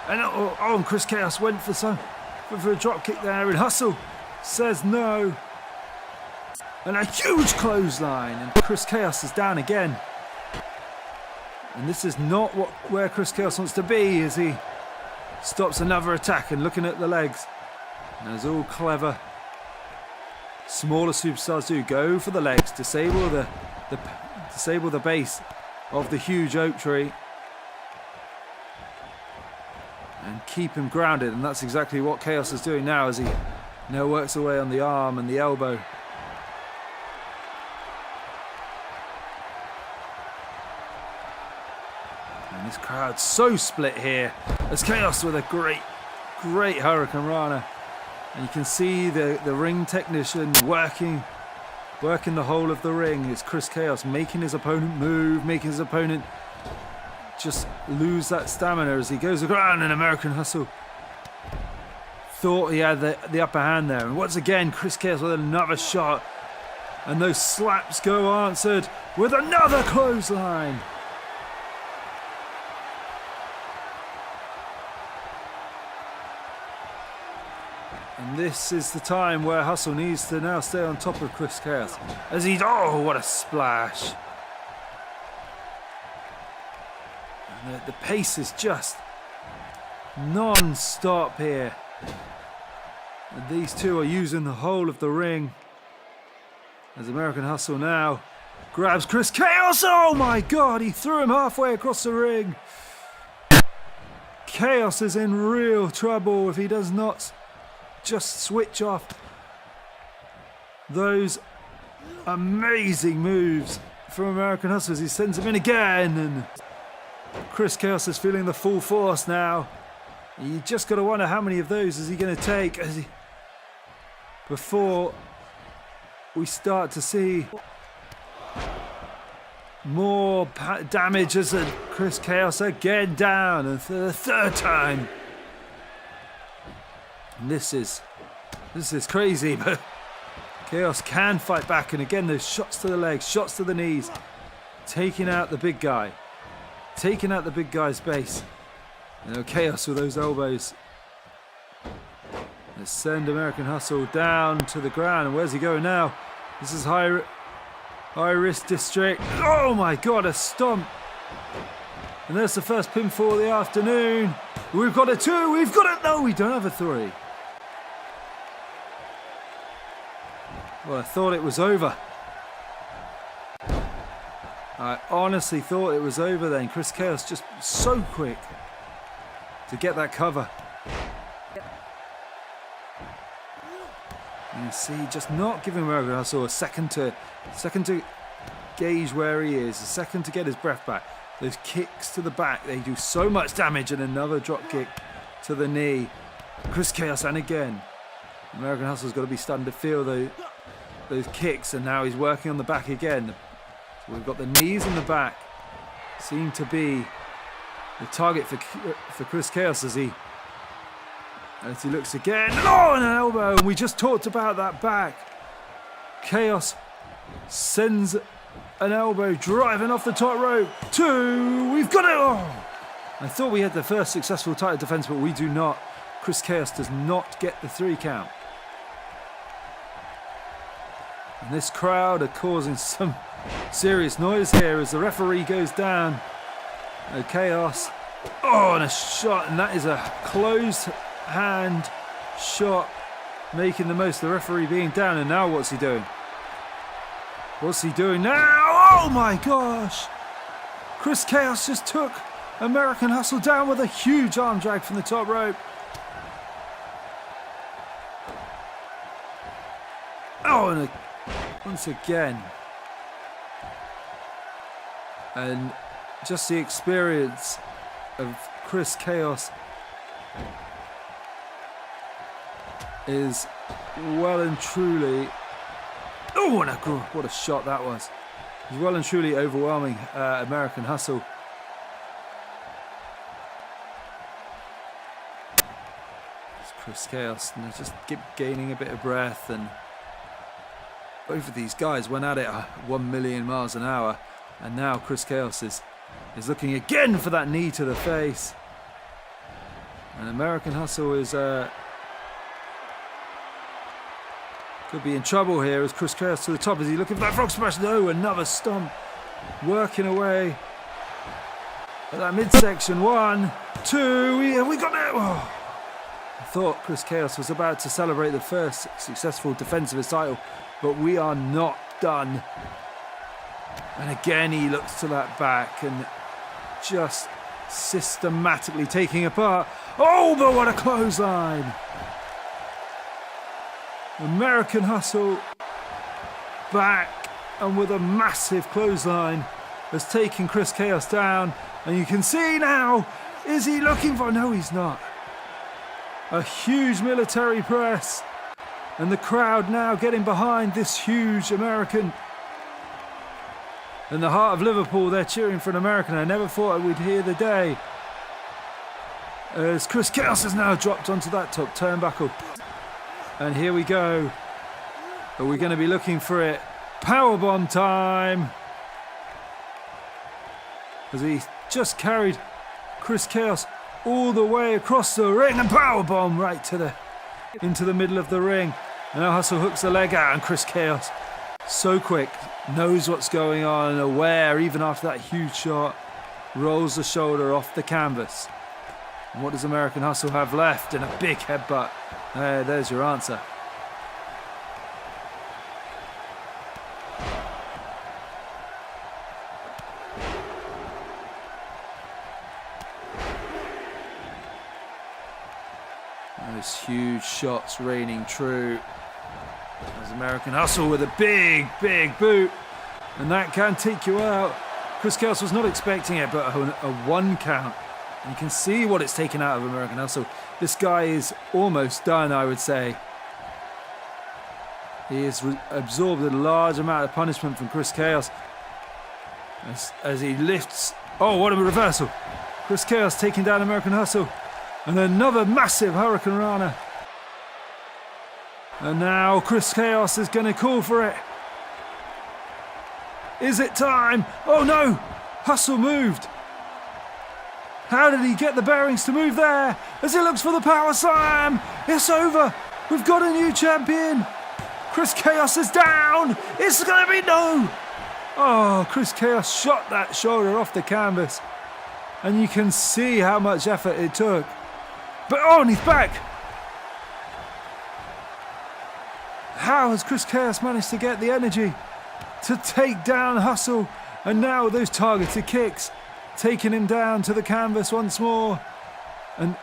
And and Kris Khaos went for a drop kick there, and Hustle says no. And a huge clothesline, and Kris Khaos is down again. And this is not where Kris Khaos wants to be, as he stops another attack and looking at the legs. And it's all clever. Smaller superstars do go for the legs, disable the base of the huge oak tree, and keep him grounded. And that's exactly what Khaos is doing now, as he now works away on the arm and the elbow. And this crowd's so split here, as Khaos with a great Hurricane Rana. And you can see the ring technician working the whole of the ring. It's Kris Khaos making his opponent move, making his opponent just lose that stamina as he goes around. And American Hustle thought he had the upper hand there. And once again, Kris Khaos with another shot. And those slaps go answered with another clothesline. And this is the time where Hustle needs to now stay on top of Kris Khaos. As he's, oh, what a splash. And the pace is just non-stop here. And these two are using the whole of the ring. As American Hustle now grabs Kris Khaos. Oh my God, he threw him halfway across the ring. Khaos is in real trouble if he does not just switch off those amazing moves from American Hustle as he sends him in again. And Kris Khaos is feeling the full force now. You just got to wonder how many of those is he going to take before we start to see more damage as Kris Khaos again down, and for the third time. And this is crazy, but Khaos can fight back. And again, those shots to the legs, shots to the knees, taking out the big guy, taking out the big guy's base. You know, Khaos with those elbows. Let's send American Hustle down to the ground. And where's he going now? This is high risk district. Oh my God, a stomp. And there's the first pinfall of the afternoon. We've got a 2, we've got it. No, we don't have a 3. Well, I thought it was over. I honestly thought it was over then. Kris Khaos just so quick to get that cover. You see, just not giving American Hustle a second to gauge where he is, a second to get his breath back. Those kicks to the back, they do so much damage, and another drop kick to the knee. Kris Khaos, and again, American Hustle's got to be starting to feel those kicks, and now he's working on the back again. So we've got the knees and the back seem to be the target for Kris Khaos as he looks again. Oh, and an elbow, and we just talked about that back. Khaos sends an elbow driving off the top rope. 2, we've got it. Oh, I thought we had the first successful title defense, but we do not. Kris Khaos does not get the 3 count. And this crowd are causing some serious noise here as the referee goes down. Khaos. Oh, and a shot, and that is a closed hand shot, making the most of the referee being down. And now what's he doing? What's he doing now? Oh my gosh! Kris Khaos just took American Hustle down with a huge arm drag from the top rope. Oh, and once again. And just the experience of Kris Khaos is well and truly... Oh, and what a shot that was. He's well and truly overwhelming American Hustle. Kris Khaos, and they just keep gaining a bit of breath, and both of these guys went at it 1 million miles an hour, and now Kris Khaos is looking again for that knee to the face. And American Hustle is could be in trouble here as Kris Khaos to the top. Is he looking for that frog smash? No, another stomp. Working away at that midsection. 1, 2, we got it. Oh. I thought Kris Khaos was about to celebrate the first successful defense of his title, but we are not done. And again, he looks to that back and just systematically taking apart. Oh, but what a clothesline! American Hustle back, and with a massive clothesline has taken Kris Khaos down. And you can see now, is he looking for? No, he's not. A huge military press, and the crowd now getting behind this huge American. In the heart of Liverpool, they're cheering for an American. I never thought I would hear the day, as Kris Khaos has now dropped onto that top turnbuckle. And here we go. Are we going to be looking for it? Powerbomb time! As he just carried Kris Khaos all the way across the ring, and powerbomb right to into the middle of the ring. And now Hustle hooks the leg out, and Kris Khaos, so quick, knows what's going on, and aware even after that huge shot, rolls the shoulder off the canvas. And what does American Hustle have left? And a big headbutt. There's your answer. Those huge shots raining true. There's American Hustle with a big, big boot. And that can take you out. Kris Khaos was not expecting it, but a 1 count. And you can see what it's taken out of American Hustle. This guy is almost done, I would say. He has absorbed a large amount of punishment from Kris Khaos. As he lifts... Oh, what a reversal. Kris Khaos taking down American Hustle. And another massive Hurricane Rana. And now Kris Khaos is going to call for it. Is it time? Oh no! Hustle moved. How did he get the bearings to move there? As he looks for the power slam. It's over. We've got a new champion. Kris Khaos is down. It's going to be no. Oh, Kris Khaos shot that shoulder off the canvas. And you can see how much effort it took. But oh, and he's back. How has Kris Khaos managed to get the energy to take down Hustle? And now those targeted kicks, taking him down to the canvas once more. And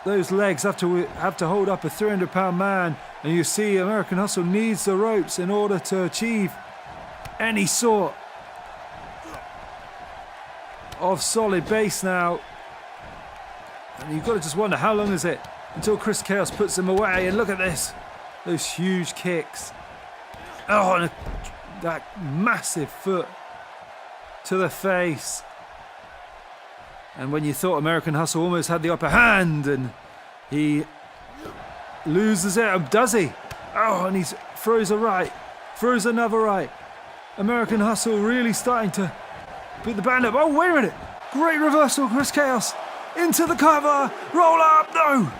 those legs have to hold up a 300-pound man. And you see American Hustle needs the ropes in order to achieve any sort of solid base now. And you've got to just wonder, how long is it until Kris Khaos puts him away? And look at this. Those huge kicks. Oh, and that massive foot to the face. And when you thought American Hustle almost had the upper hand, and he loses it, does he? Oh, and he throws a right, throws another right. American Hustle really starting to put the band up. Oh, wait a minute. Great reversal, Kris Khaos. Into the cover, roll up, no!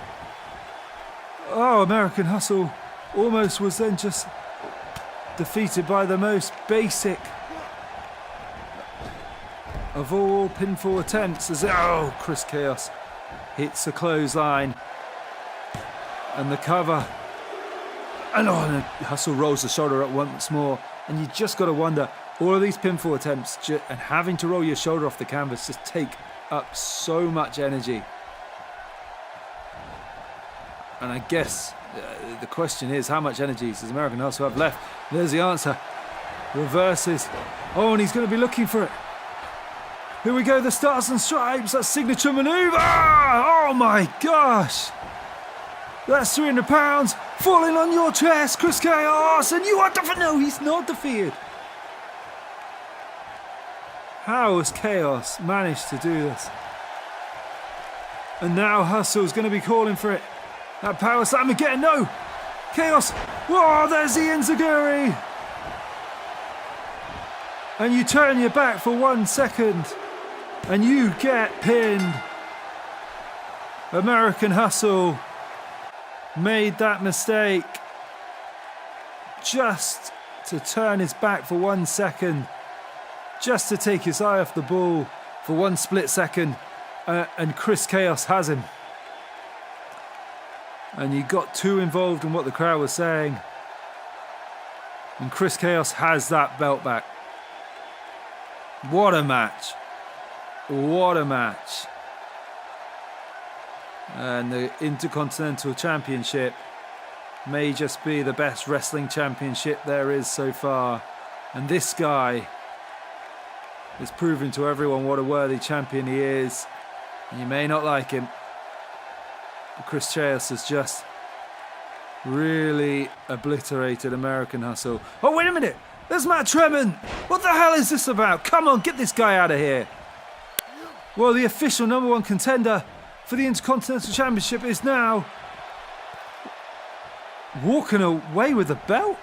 Oh, American Hustle almost was then just defeated by the most basic of all pinfall attempts. Oh, Kris Khaos hits a clothesline and the cover. And oh, Hustle rolls the shoulder up once more. And you just got to wonder, all of these pinfall attempts and having to roll your shoulder off the canvas just take up so much energy. And I guess the question is, how much energy does American Hustle have left? There's the answer. Reverses. Oh, and he's going to be looking for it. Here we go, the Stars and Stripes, that signature maneuver. Oh my gosh. That's 300 pounds falling on your chest, Kris Khaos, and you are defeated. No, he's not defeated. How has Khaos managed to do this? And now Hustle's going to be calling for it. That power slam again. No. Khaos. Whoa, there's the enziguri. And you turn your back for 1 second. And you get pinned. American Hustle made that mistake just to turn his back for 1 second, just to take his eye off the ball for 1 split second, and Kris Khaos has him. And you got too involved in what the crowd was saying, and Kris Khaos has that belt back. What a match. What a match. And the Intercontinental Championship may just be the best wrestling championship there is so far. And this guy is proving to everyone what a worthy champion he is. And you may not like him, but Kris Khaos has just really obliterated American Hustle. Oh, wait a minute! There's Matt Tremont! What the hell is this about? Come on, get this guy out of here! Well, the official #1 contender for the Intercontinental Championship is now walking away with the belt.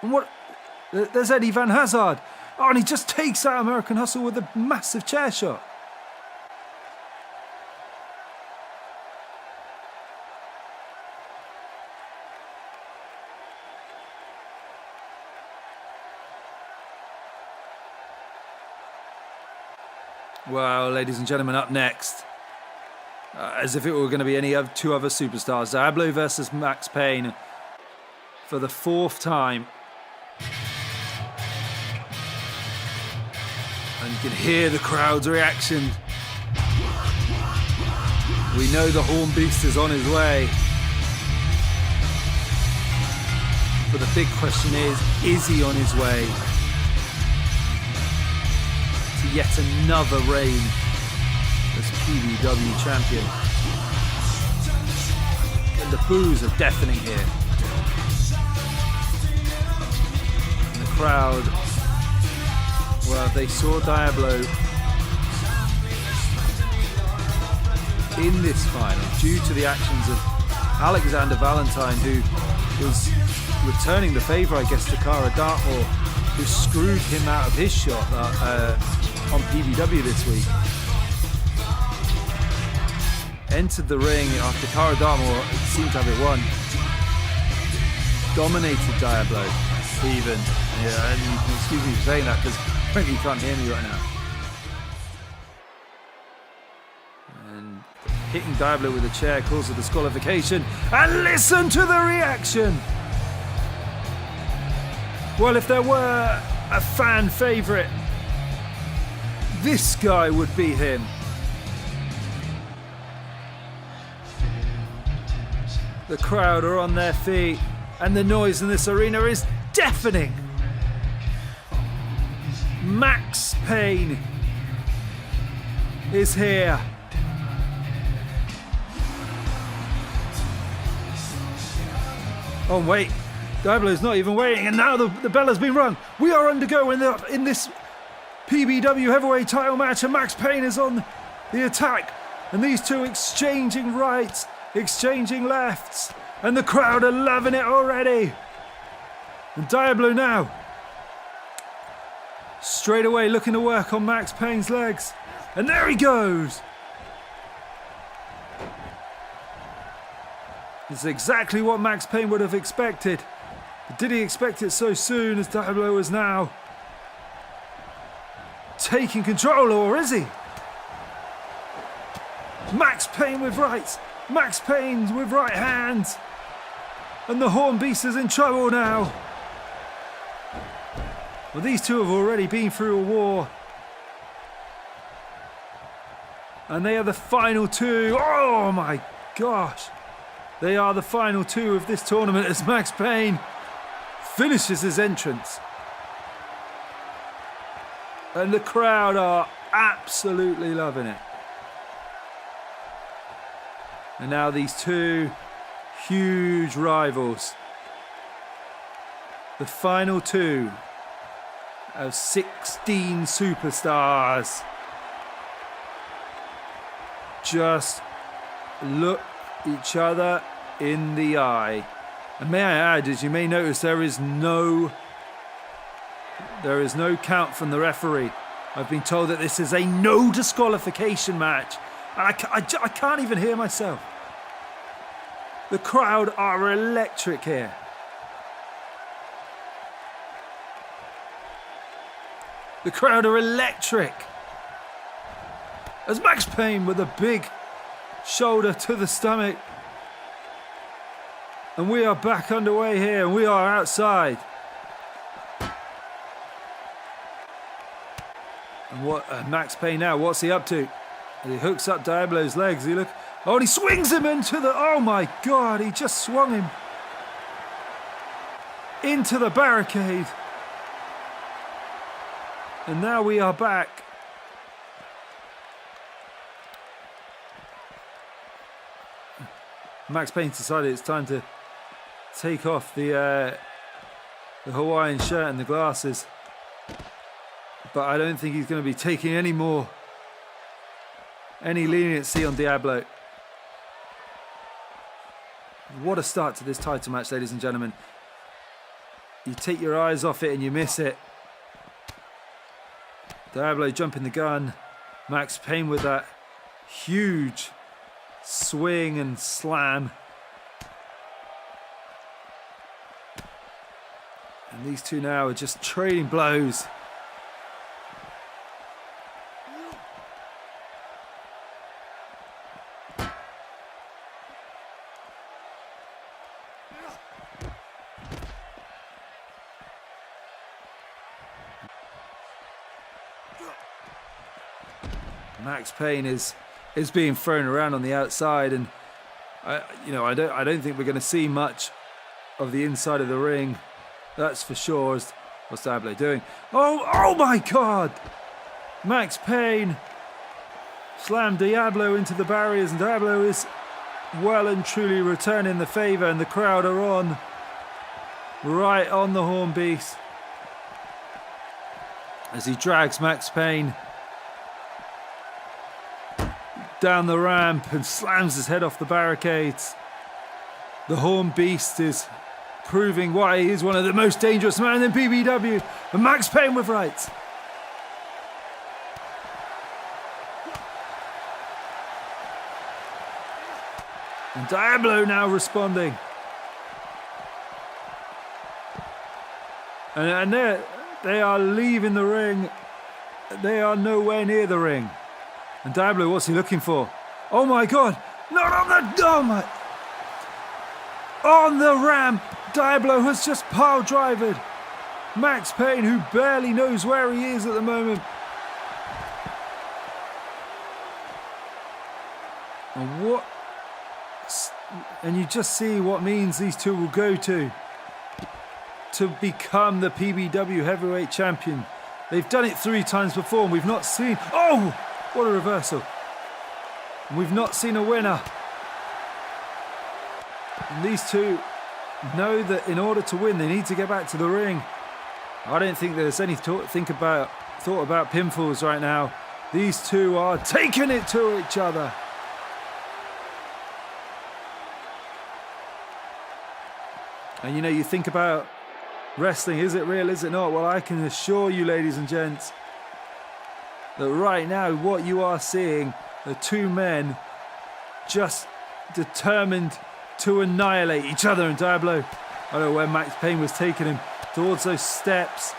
And what? There's Eddie Van Hazard. Oh, and he just takes out American Hustle with a massive chair shot. Well, ladies and gentlemen, up next, as if it were going to be any of 2 other superstars, Diablo versus Max Payne for the 4th time. And you can hear the crowd's reaction. We know the Horn Beast is on his way. But the big question is he on his way to yet another reign as PBW champion? And the boos are deafening here. And the crowd, well, they saw Diablo in this final due to the actions of Alexander Valentine, who was returning the favour, I guess, to Kara Darkmore, who screwed him out of his shot on PBW this week. Entered the ring after Kara Darkmore seemed to have it won. Dominated Diablo, even. Yeah, and you can excuse me for saying that because apparently you can't hear me right now. And hitting Diablo with a chair caused a disqualification. And listen to the reaction! Well, if there were a fan favourite, this guy would be him. The crowd are on their feet, and the noise in this arena is deafening. Max Payne is here. Oh, wait. Diablo's not even waiting, and now the bell has been rung. We are undergoing in this PBW Heavyweight title match, and Max Payne is on the attack. And these two exchanging rights, exchanging lefts, and the crowd are loving it already. And Diablo now, straight away looking to work on Max Payne's legs. And there he goes. It's exactly what Max Payne would have expected. But did he expect it so soon as Diablo is now taking control, or is he? Max Payne with rights. Max Payne with right hands. And the Horn Beast is in trouble now. Well, these two have already been through a war. And they are the final two. Oh my gosh. They are the final two of this tournament as Max Payne finishes his entrance. And the crowd are absolutely loving it. And now these two huge rivals, the final two of 16 superstars just look each other in the eye. And may I add, as you may notice, there is no count from the referee. I've been told that this is a no disqualification match. And I can't even hear myself. The crowd are electric here. The crowd are electric. As Max Payne with a big shoulder to the stomach. And we are back underway here, and we are outside. And what Max Payne now, what's he up to? He hooks up Diablo's legs. Oh, and he swings him into the... Oh my God, he just swung him into the barricade. And now we are back. Max Payne decided it's time to take off the Hawaiian shirt and the glasses. But I don't think he's going to be taking any leniency on Diablo. What a start to this title match, ladies and gentlemen. You take your eyes off it and you miss it. Diablo jumping the gun. Max Payne with that huge swing and slam. And these two now are just trading blows. Max Payne is being thrown around on the outside, and I don't think we're going to see much of the inside of the ring. That's for sure. What's Diablo doing? Oh my God! Max Payne slammed Diablo into the barriers, and Diablo is well and truly returning the favour, and the crowd are right on the Horn Beast as he drags Max Payne down the ramp and slams his head off the barricades. The Horn Beast is proving why he is one of the most dangerous men in PBW, and Max Payne with rights. And Diablo now responding. And they are leaving the ring. They are nowhere near the ring. And Diablo, what's he looking for? Oh my God! Not on the... Oh my... On the ramp, Diablo has just pile driven Max Payne, who barely knows where he is at the moment. And you just see what means these two will go to become the PBW Heavyweight Champion. They've done it 3 times before, and we've not seen... Oh! What a reversal. And we've not seen a winner. And these two know that in order to win, they need to get back to the ring. I don't think there's any thought about pinfalls right now. These two are taking it to each other. And you think about wrestling, is it real, is it not? Well, I can assure you, ladies and gents, that right now what you are seeing are two men just determined to annihilate each other. And Diablo, I don't know where Max Payne was taking him, towards those steps.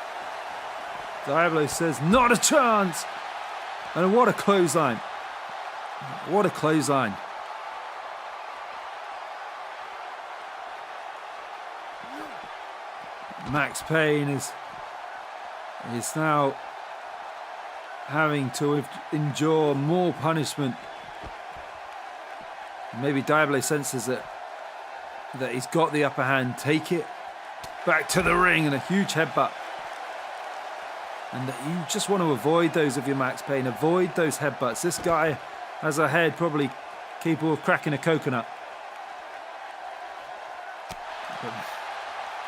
Diablo says, not a chance. And what a clothesline. What a clothesline. Max Payne is now having to endure more punishment. Maybe Diablo senses that he's got the upper hand. Take it back to the ring, and a huge headbutt. And that you just want to avoid those of your Max Payne. Avoid those headbutts. This guy has a head probably capable of cracking a coconut. But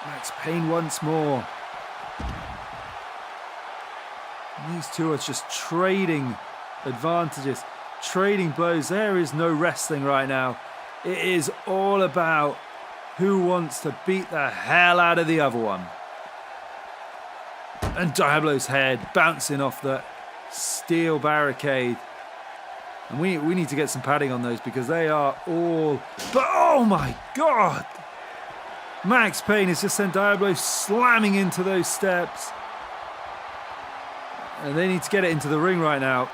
Max Payne once more. These two are just trading advantages, trading blows. There is no wrestling right now. It is all about who wants to beat the hell out of the other one. And Diablo's head bouncing off the steel barricade. And we need to get some padding on those because they are all... But oh my God! Max Payne has just sent Diablo slamming into those steps. And they need to get it into the ring right now.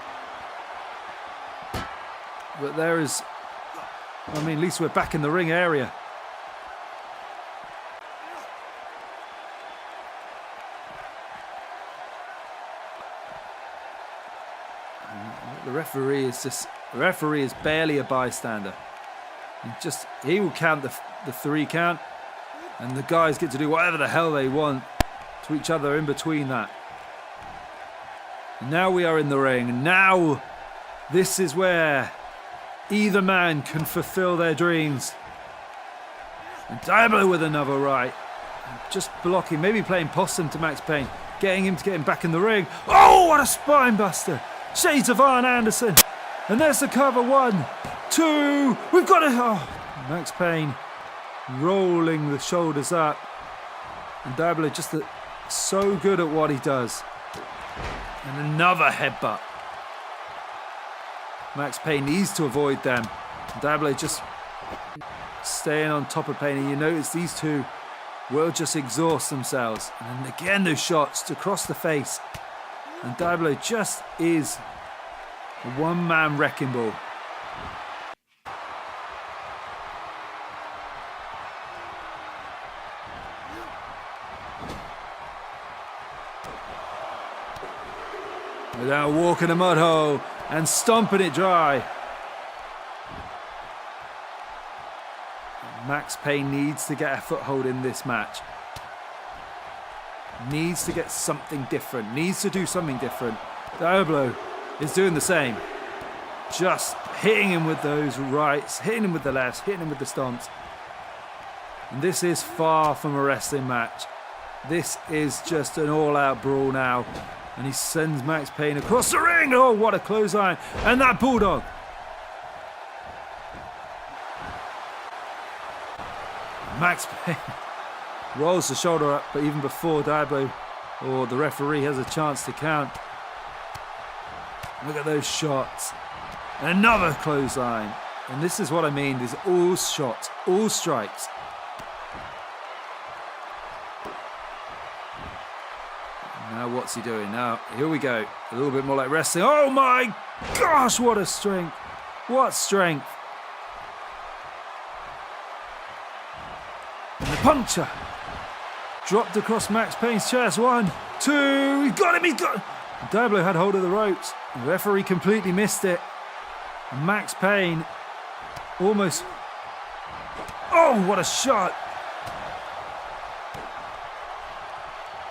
But there is... I mean, at least we're back in the ring area. The referee is barely a bystander. He will count the 3 count, and the guys get to do whatever the hell they want to each other in between that. Now we are in the ring. Now this is where either man can fulfill their dreams. And Diablo with another right. Just blocking, maybe playing possum to Max Payne, getting him to get him back in the ring. Oh, what a spine buster. Shades of Arn Anderson. And there's the cover. 1, 2. We've got it. Oh, Max Payne rolling the shoulders up. And Diablo just so good at what he does. And another headbutt. Max Payne needs to avoid them. Diablo just staying on top of Payne. And you notice these two will just exhaust themselves. And again, those shots across the face. And Diablo just is a one-man wrecking ball. Without walking a mud hole and stomping it dry. Max Payne needs to get a foothold in this match. Needs to get something different. Needs to do something different. Diablo is doing the same. Just hitting him with those rights, hitting him with the lefts, hitting him with the stomps. And this is far from a wrestling match. This is just an all-out brawl now. And he sends Max Payne across the ring. Oh, what a clothesline. And that bulldog. Max Payne rolls the shoulder up, but even before Diablo or the referee has a chance to count. Look at those shots. And another clothesline. And this is what I mean. These all shots, all strikes. Now what's he doing? Now, here we go. A little bit more like wrestling. Oh my gosh, what a strength. What strength. And the puncture. Dropped across Max Payne's chest. 1, 2. He's got him. He's got him. Diablo had hold of the ropes. The referee completely missed it. And Max Payne almost... Oh, what a shot.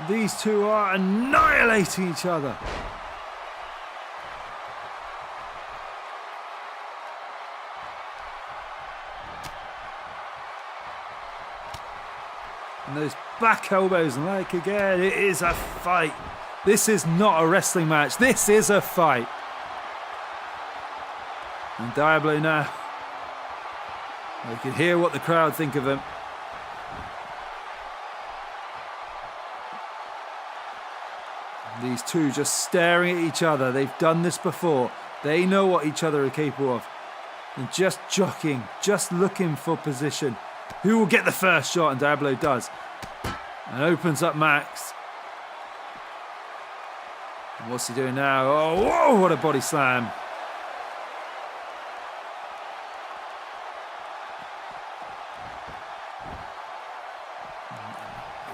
These two are annihilating each other. And those back elbows, and like again, it is a fight. This is not a wrestling match. This is a fight. And Diablo now. You can hear what the crowd think of him. These two just staring at each other. They've done this before. They know what each other are capable of. And just jockeying, just looking for position. Who will get the first shot? And Diablo does. And opens up Max. And what's he doing now? Oh, whoa, what a body slam.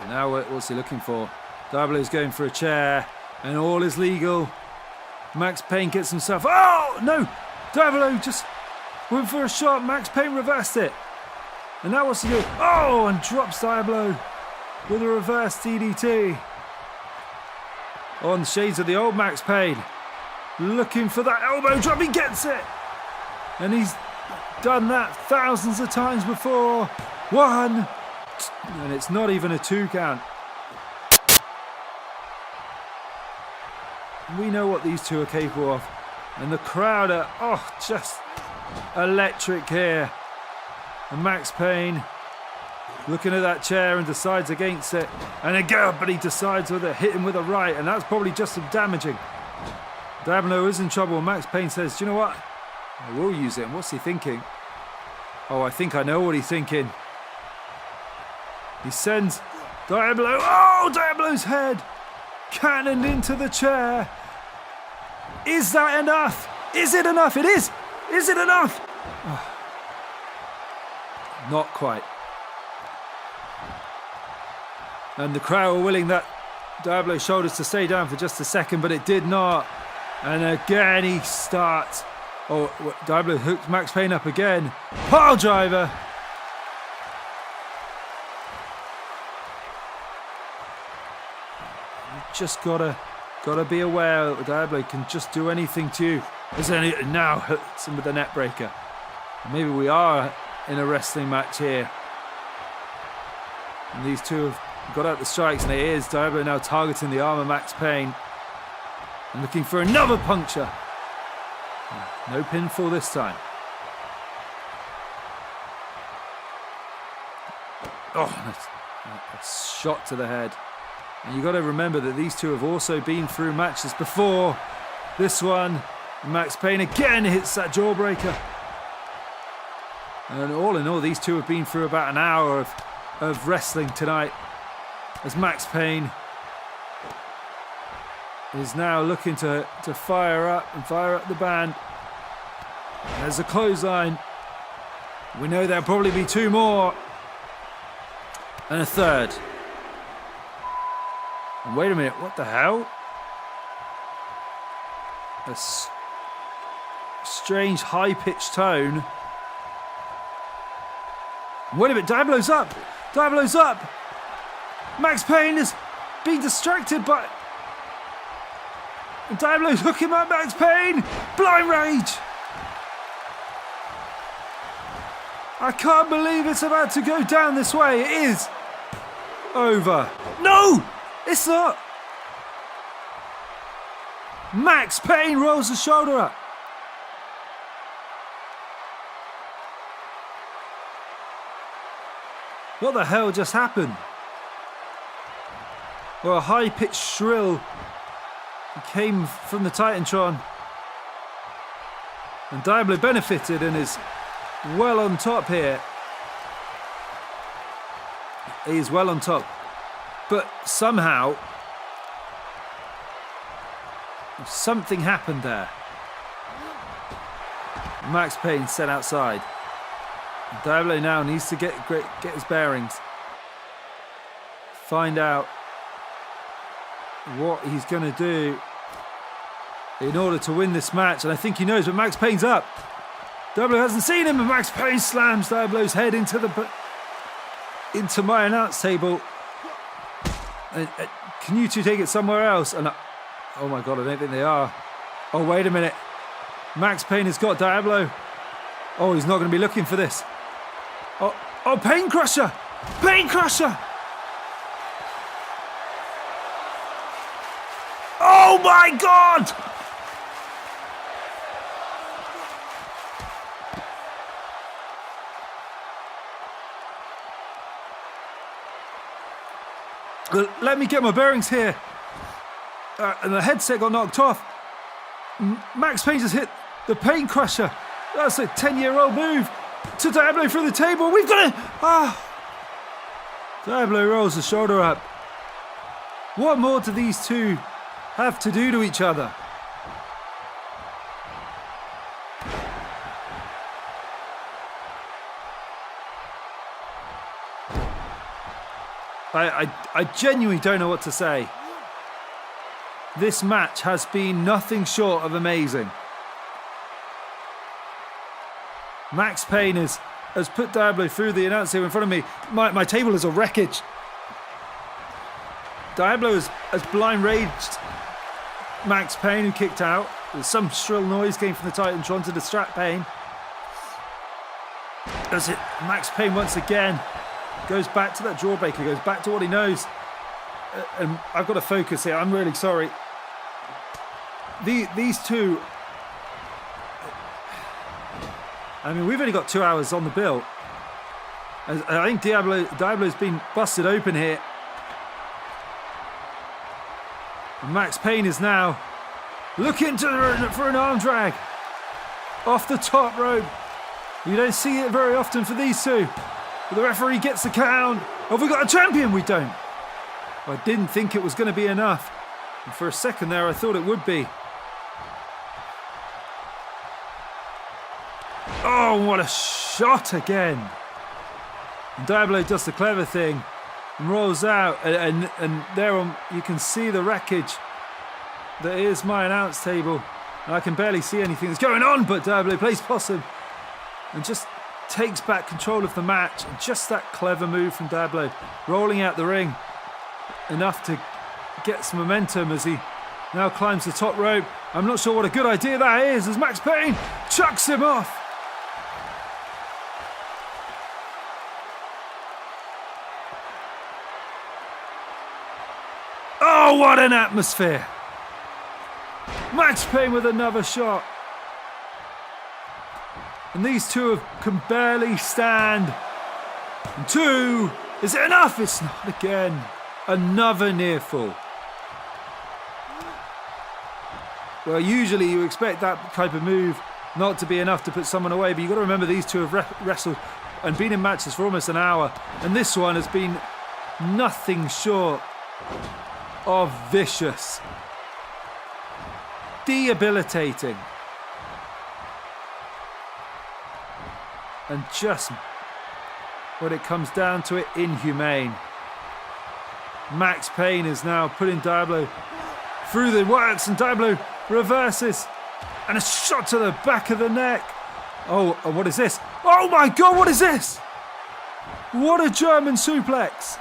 And now what's he looking for? Diablo's going for a chair, and all is legal. Max Payne gets himself... Oh, no! Diablo just went for a shot. Max Payne reversed it. And now what's he doing? Oh, and drops Diablo with a reverse DDT. On shades of the old Max Payne. Looking for that elbow drop. He gets it. And he's done that thousands of times before. 1. And it's not even a 2 count. We know what these two are capable of. And the crowd are, just electric here. And Max Payne looking at that chair and decides against it. And again, but he decides whether to hit him with a right. And that's probably just as damaging. Diablo is in trouble. Max Payne says, do you know what? I will use it. And what's he thinking? Oh, I think I know what he's thinking. He sends Diablo. Oh, Diablo's head cannoned into the chair. Is that enough? Is it enough? It is. Is it enough? Oh, not quite. And the crowd were willing that Diablo's shoulders to stay down for just a second, but it did not. And again he starts. Oh, Diablo hooked Max Payne up again. Pile driver. You just gotta be aware that Diablo can just do anything to you. Now hits him with the net breaker. Maybe we are in a wrestling match here. And these two have got out the strikes, and it is Diablo now targeting the arm of Max Payne and looking for another puncture. No pinfall this time. Oh, a shot to the head. And you've got to remember that these two have also been through matches before. This one, Max Payne again hits that jawbreaker. And all in all, these two have been through about an hour of wrestling tonight. As Max Payne is now looking to fire up the band. And there's a clothesline. We know there'll probably be two more. And a third. And wait a minute, what the hell? A strange high-pitched tone. Wait a minute, Diablo's up! Diablo's up! Max Payne is being distracted by... Diablo's hooking up Max Payne! Blind rage! I can't believe it's about to go down this way. It is over. No! It's not! Max Payne rolls the shoulder up. What the hell just happened? Well, a high-pitched shrill came from the Titantron. And Diablo benefited and is well on top here. He is well on top. But somehow, something happened there. Max Payne set outside. Diablo now needs to get his bearings. Find out what he's going to do in order to win this match. And I think he knows, but Max Payne's up. Diablo hasn't seen him, and Max Payne slams Diablo's head into my announce table. Can you two take it somewhere else? And oh my God, I don't think they are. Oh, wait a minute. Max Payne has got Diablo. Oh, he's not going to be looking for this. Oh, Pain Crusher! Pain Crusher! Oh my God! Let me get my bearings here. And the headset got knocked off. Max Payne just hit the Pain Crusher. That's a 10-year-old move to Diablo through the table. We've got it. Diablo rolls the shoulder up. What more do these two have to do to each other? I genuinely don't know what to say. This match has been nothing short of amazing. Max Payne has put Diablo through the announce table in front of me. My table is a wreckage. Diablo has blind raged Max Payne, who kicked out. There's some shrill noise came from the Titantron to distract Payne. Does it? Max Payne once again goes back to that jawbreaker, goes back to what he knows. And I've got to focus here. I'm really sorry. these two, I mean, we've only got 2 hours on the bill. I think Diablo's been busted open here. And Max Payne is now looking for an arm drag off the top rope. You don't see it very often for these two. But the referee gets the count. Have we got a champion? We don't. I didn't think it was going to be enough. And for a second there, I thought it would be. Oh, what a shot again. And Diablo does the clever thing and rolls out. And there you can see the wreckage that is my announce table. And I can barely see anything that's going on, but Diablo plays possum and just takes back control of the match. And just that clever move from Diablo, rolling out the ring, enough to get some momentum as he now climbs the top rope. I'm not sure what a good idea that is, as Max Payne chucks him off. Oh, what an atmosphere. Max Payne with another shot. And these two can barely stand. And 2, is it enough? It's not again. Another near fall. Well, usually you expect that type of move not to be enough to put someone away, but you've got to remember these two have wrestled and been in matches for almost an hour, and this one has been nothing short of vicious, debilitating, and just, when it comes down to it, inhumane. Max Payne is now putting Diablo through the works, and Diablo reverses, and a shot to the back of the neck. Oh, and what is this? Oh my God, what is this? What a German suplex.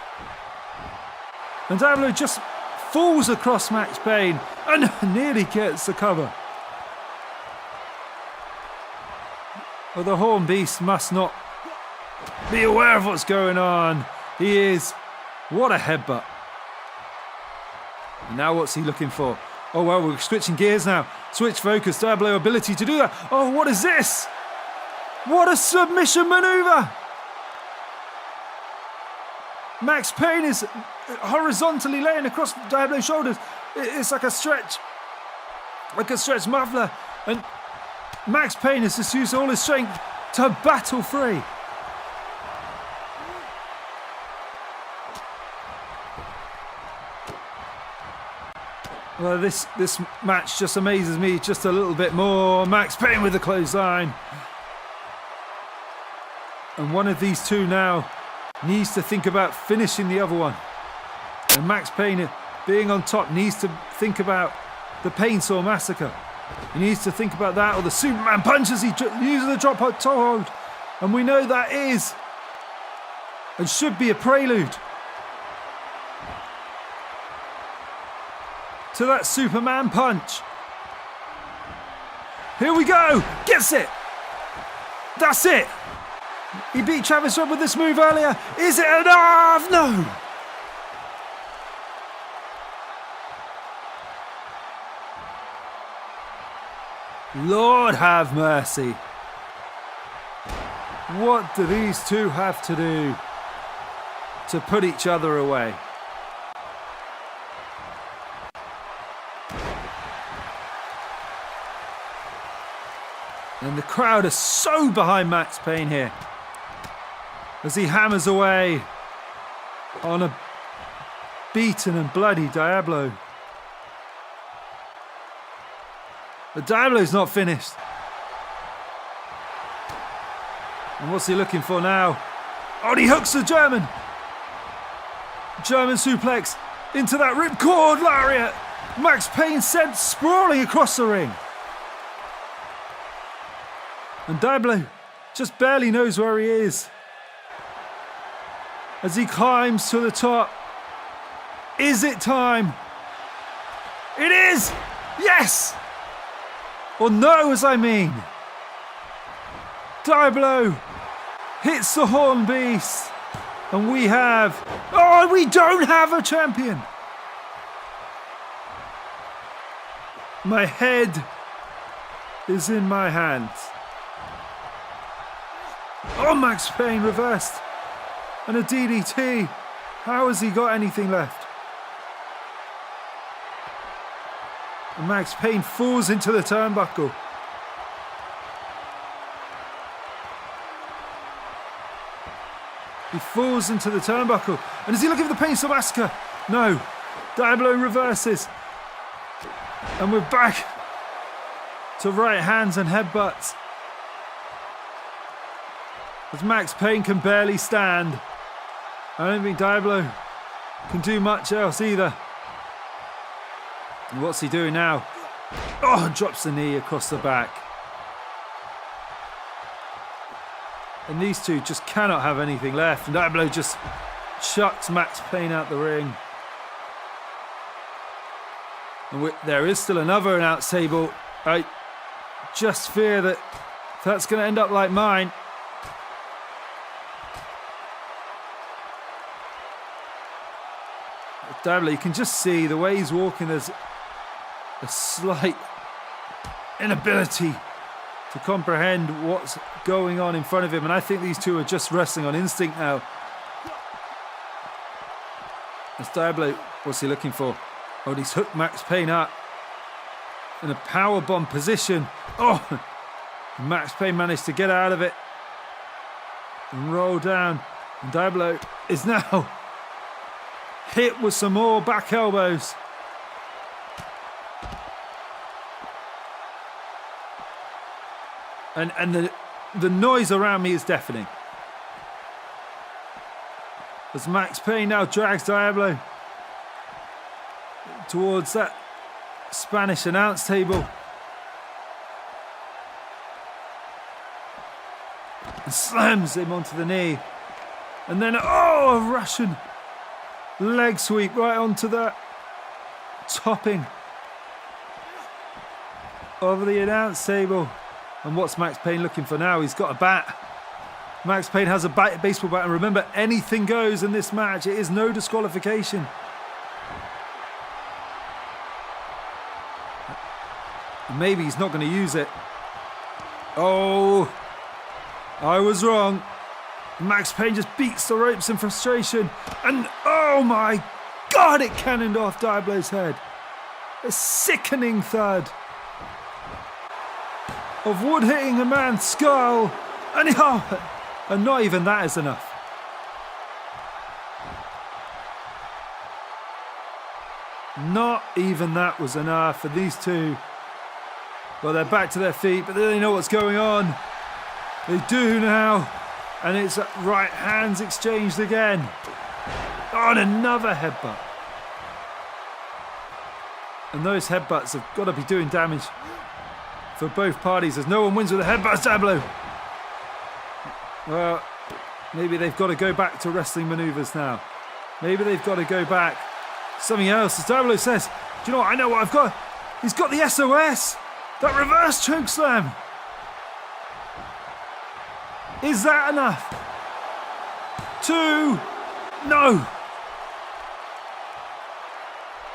And Diablo just falls across Max Payne and nearly gets the cover. Well, the Horn Beast must not be aware of what's going on. He is. What a headbutt. And now what's he looking for? Oh, well, we're switching gears now. Switch focus, Diablo ability to do that. Oh, what is this? What a submission maneuver. Max Payne is horizontally laying across Diablo's shoulders. It's like a stretch muffler. And Max Payne has just used all his strength to battle free. Well, this match just amazes me just a little bit more. Max Payne with the clothesline. And one of these two now needs to think about finishing the other one. And Max Payne, being on top, needs to think about the Painsaw Massacre. He needs to think about that, or the Superman punches he uses the drop toe hold. And we know that is and should be a prelude to that Superman punch. Here we go. Gets it. That's it. He beat Travis Rudd with this move earlier. Is it enough? No. Lord have mercy. What do these two have to do to put each other away? And the crowd are so behind Max Payne here as he hammers away on a beaten and bloody Diablo. But Diablo's not finished. And what's he looking for now? Oh, and he hooks the German suplex into that ripcord lariat. Max Payne sent sprawling across the ring. And Diablo just barely knows where he is as he climbs to the top. Is it time? It is! Yes! Or no, as I mean. Diablo hits the Horn Beast. And we don't have a champion. My head is in my hands. Oh, Max Payne reversed. And a DDT. How has he got anything left? And Max Payne falls into the turnbuckle. He falls into the turnbuckle. And is he looking for the Painful Massacre? No. Diablo reverses. And we're back to right hands and headbutts. As Max Payne can barely stand. I don't think Diablo can do much else either. And what's he doing now? Oh, drops the knee across the back. And these two just cannot have anything left. And Diablo just chucks Max Payne out the ring. And there is still another announce table. I just fear that that's going to end up like mine. Diablo, you can just see the way he's walking, there's a slight inability to comprehend what's going on in front of him. And I think these two are just wrestling on instinct now. As Diablo, what's he looking for? Oh, he's hooked Max Payne up in a powerbomb position. Oh, Max Payne managed to get out of it and roll down. And Diablo is now hit with some more back elbows. And the noise around me is deafening. As Max Payne now drags Diablo towards that Spanish announce table. And slams him onto the knee. And then, oh, a Russian leg sweep right onto that topping over the announce table. And what's Max Payne looking for now? He's got a bat. Max Payne has a baseball bat. And remember, anything goes in this match. It is no disqualification. Maybe he's not going to use it. Oh, I was wrong. Max Payne just beats the ropes in frustration. And oh my God, it cannoned off Diablo's head. A sickening thud of wood hitting a man's skull. And not even that is enough. Not even that was enough for these two. Well, they're back to their feet, but they know what's going on. They do now. And it's right hands exchanged again. Oh, and another headbutt. And those headbutts have got to be doing damage for both parties, as no one wins with a headbutt. Diablo. Well, maybe they've got to go back to wrestling maneuvers now. Maybe they've got to go back to something else. As Diablo says, do you know what? I know what I've got. He's got the SOS. That reverse choke slam. Is that enough? 2. No.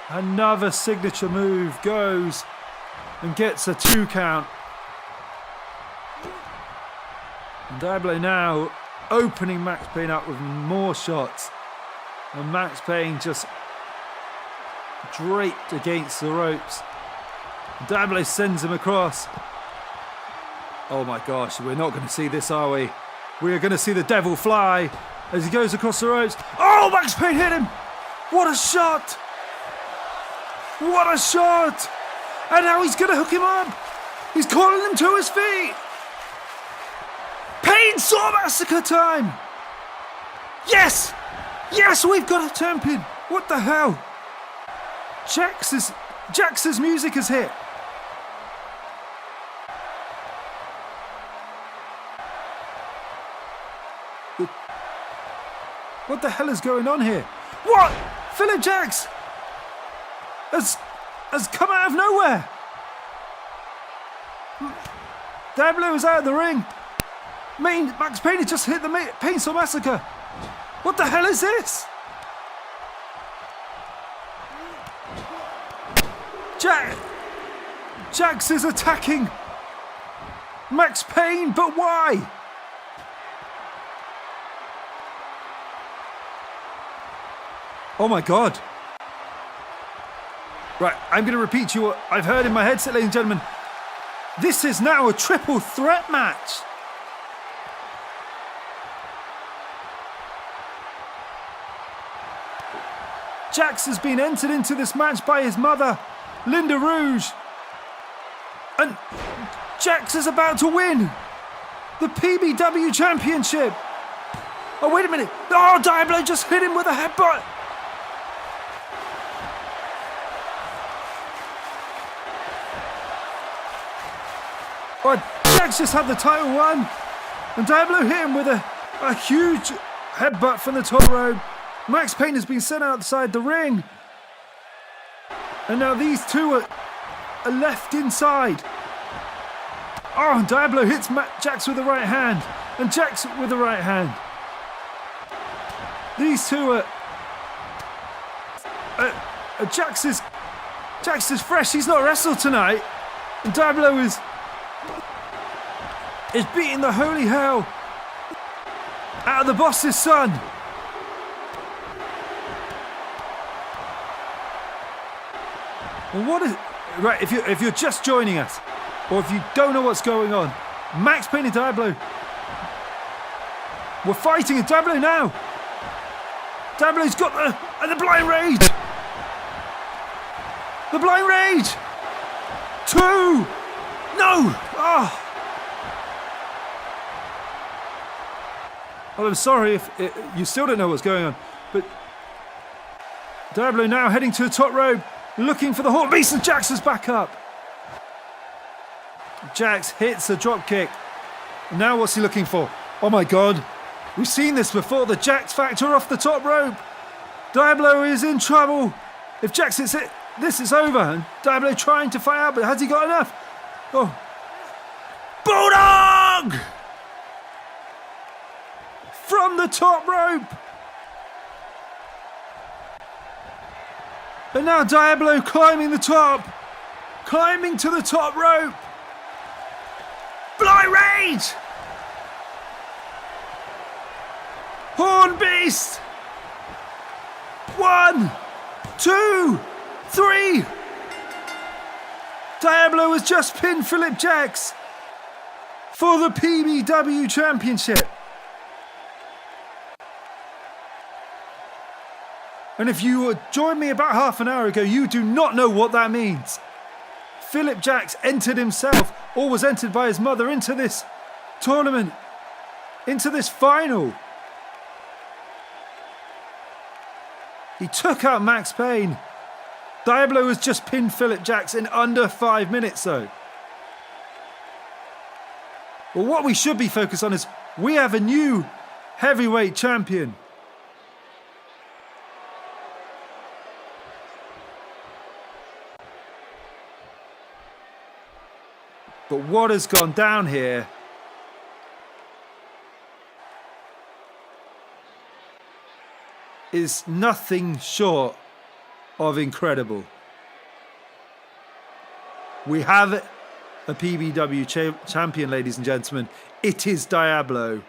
Another signature move goes and gets a 2 count. And Diablo now opening Max Payne up with more shots. And Max Payne just draped against the ropes. Diablo sends him across. Oh my gosh, we're not going to see this, are we? We are going to see the devil fly as he goes across the ropes. Oh, Max Payne hit him! What a shot! What a shot! And now he's going to hook him up. He's calling him to his feet. Painsaw Massacre time! Yes! Yes, we've got a champion! What the hell? Jax's music is hit. What the hell is going on here? What? Philip Jax has come out of nowhere. Diablo is out of the ring. Max Payne has just hit the Painsaw Massacre. What the hell is this? Jax is attacking Max Payne, but why? Oh my God. Right, I'm going to repeat to you what I've heard in my headset, ladies and gentlemen. This is now a triple threat match. Jax has been entered into this match by his mother, Linda Rouge. And Jax is about to win the PBW Championship. Oh, wait a minute. Oh, Diablo just hit him with a headbutt. Oh, Jax just had the title won. And Diablo hit him with a huge headbutt from the top rope. Max Payne has been sent outside the ring. And now these two are left inside. Oh, and Diablo hits Jax with the right hand. And Jax with the right hand. These two are... Jax is fresh. He's not wrestled tonight. And Diablo is beating the holy hell out of the boss's son. Well, what is... Right, if you're just joining us, or if you don't know what's going on, Max Payne and Diablo, we're fighting, and Diablo now. Diablo's got the blind rage. The blind rage. 2. No. Oh. Well, I'm sorry if you still don't know what's going on, but Diablo now heading to the top rope, looking for the Horn Beast, and Jax is back up. Jax hits a drop kick. Now what's he looking for? Oh my God. We've seen this before, the Jax factor off the top rope. Diablo is in trouble. If Jax hits it, this is over. And Diablo trying to fight out, but has he got enough? Oh. Bulldog! From the top rope. And now Diablo climbing the top. Climbing to the top rope. Blind Rage! Horn Beast! 1, 2, 3! Diablo has just pinned Philip Jax for the PBW Championship. And if you joined me about half an hour ago, you do not know what that means. Philip Jax entered himself, or was entered by his mother, into this tournament, into this final. He took out Max Payne. Diablo has just pinned Philip Jax in under 5 minutes, though. Well, what we should be focused on is we have a new heavyweight champion. But what has gone down here is nothing short of incredible. We have a PBW champion, ladies and gentlemen. It is Diablo.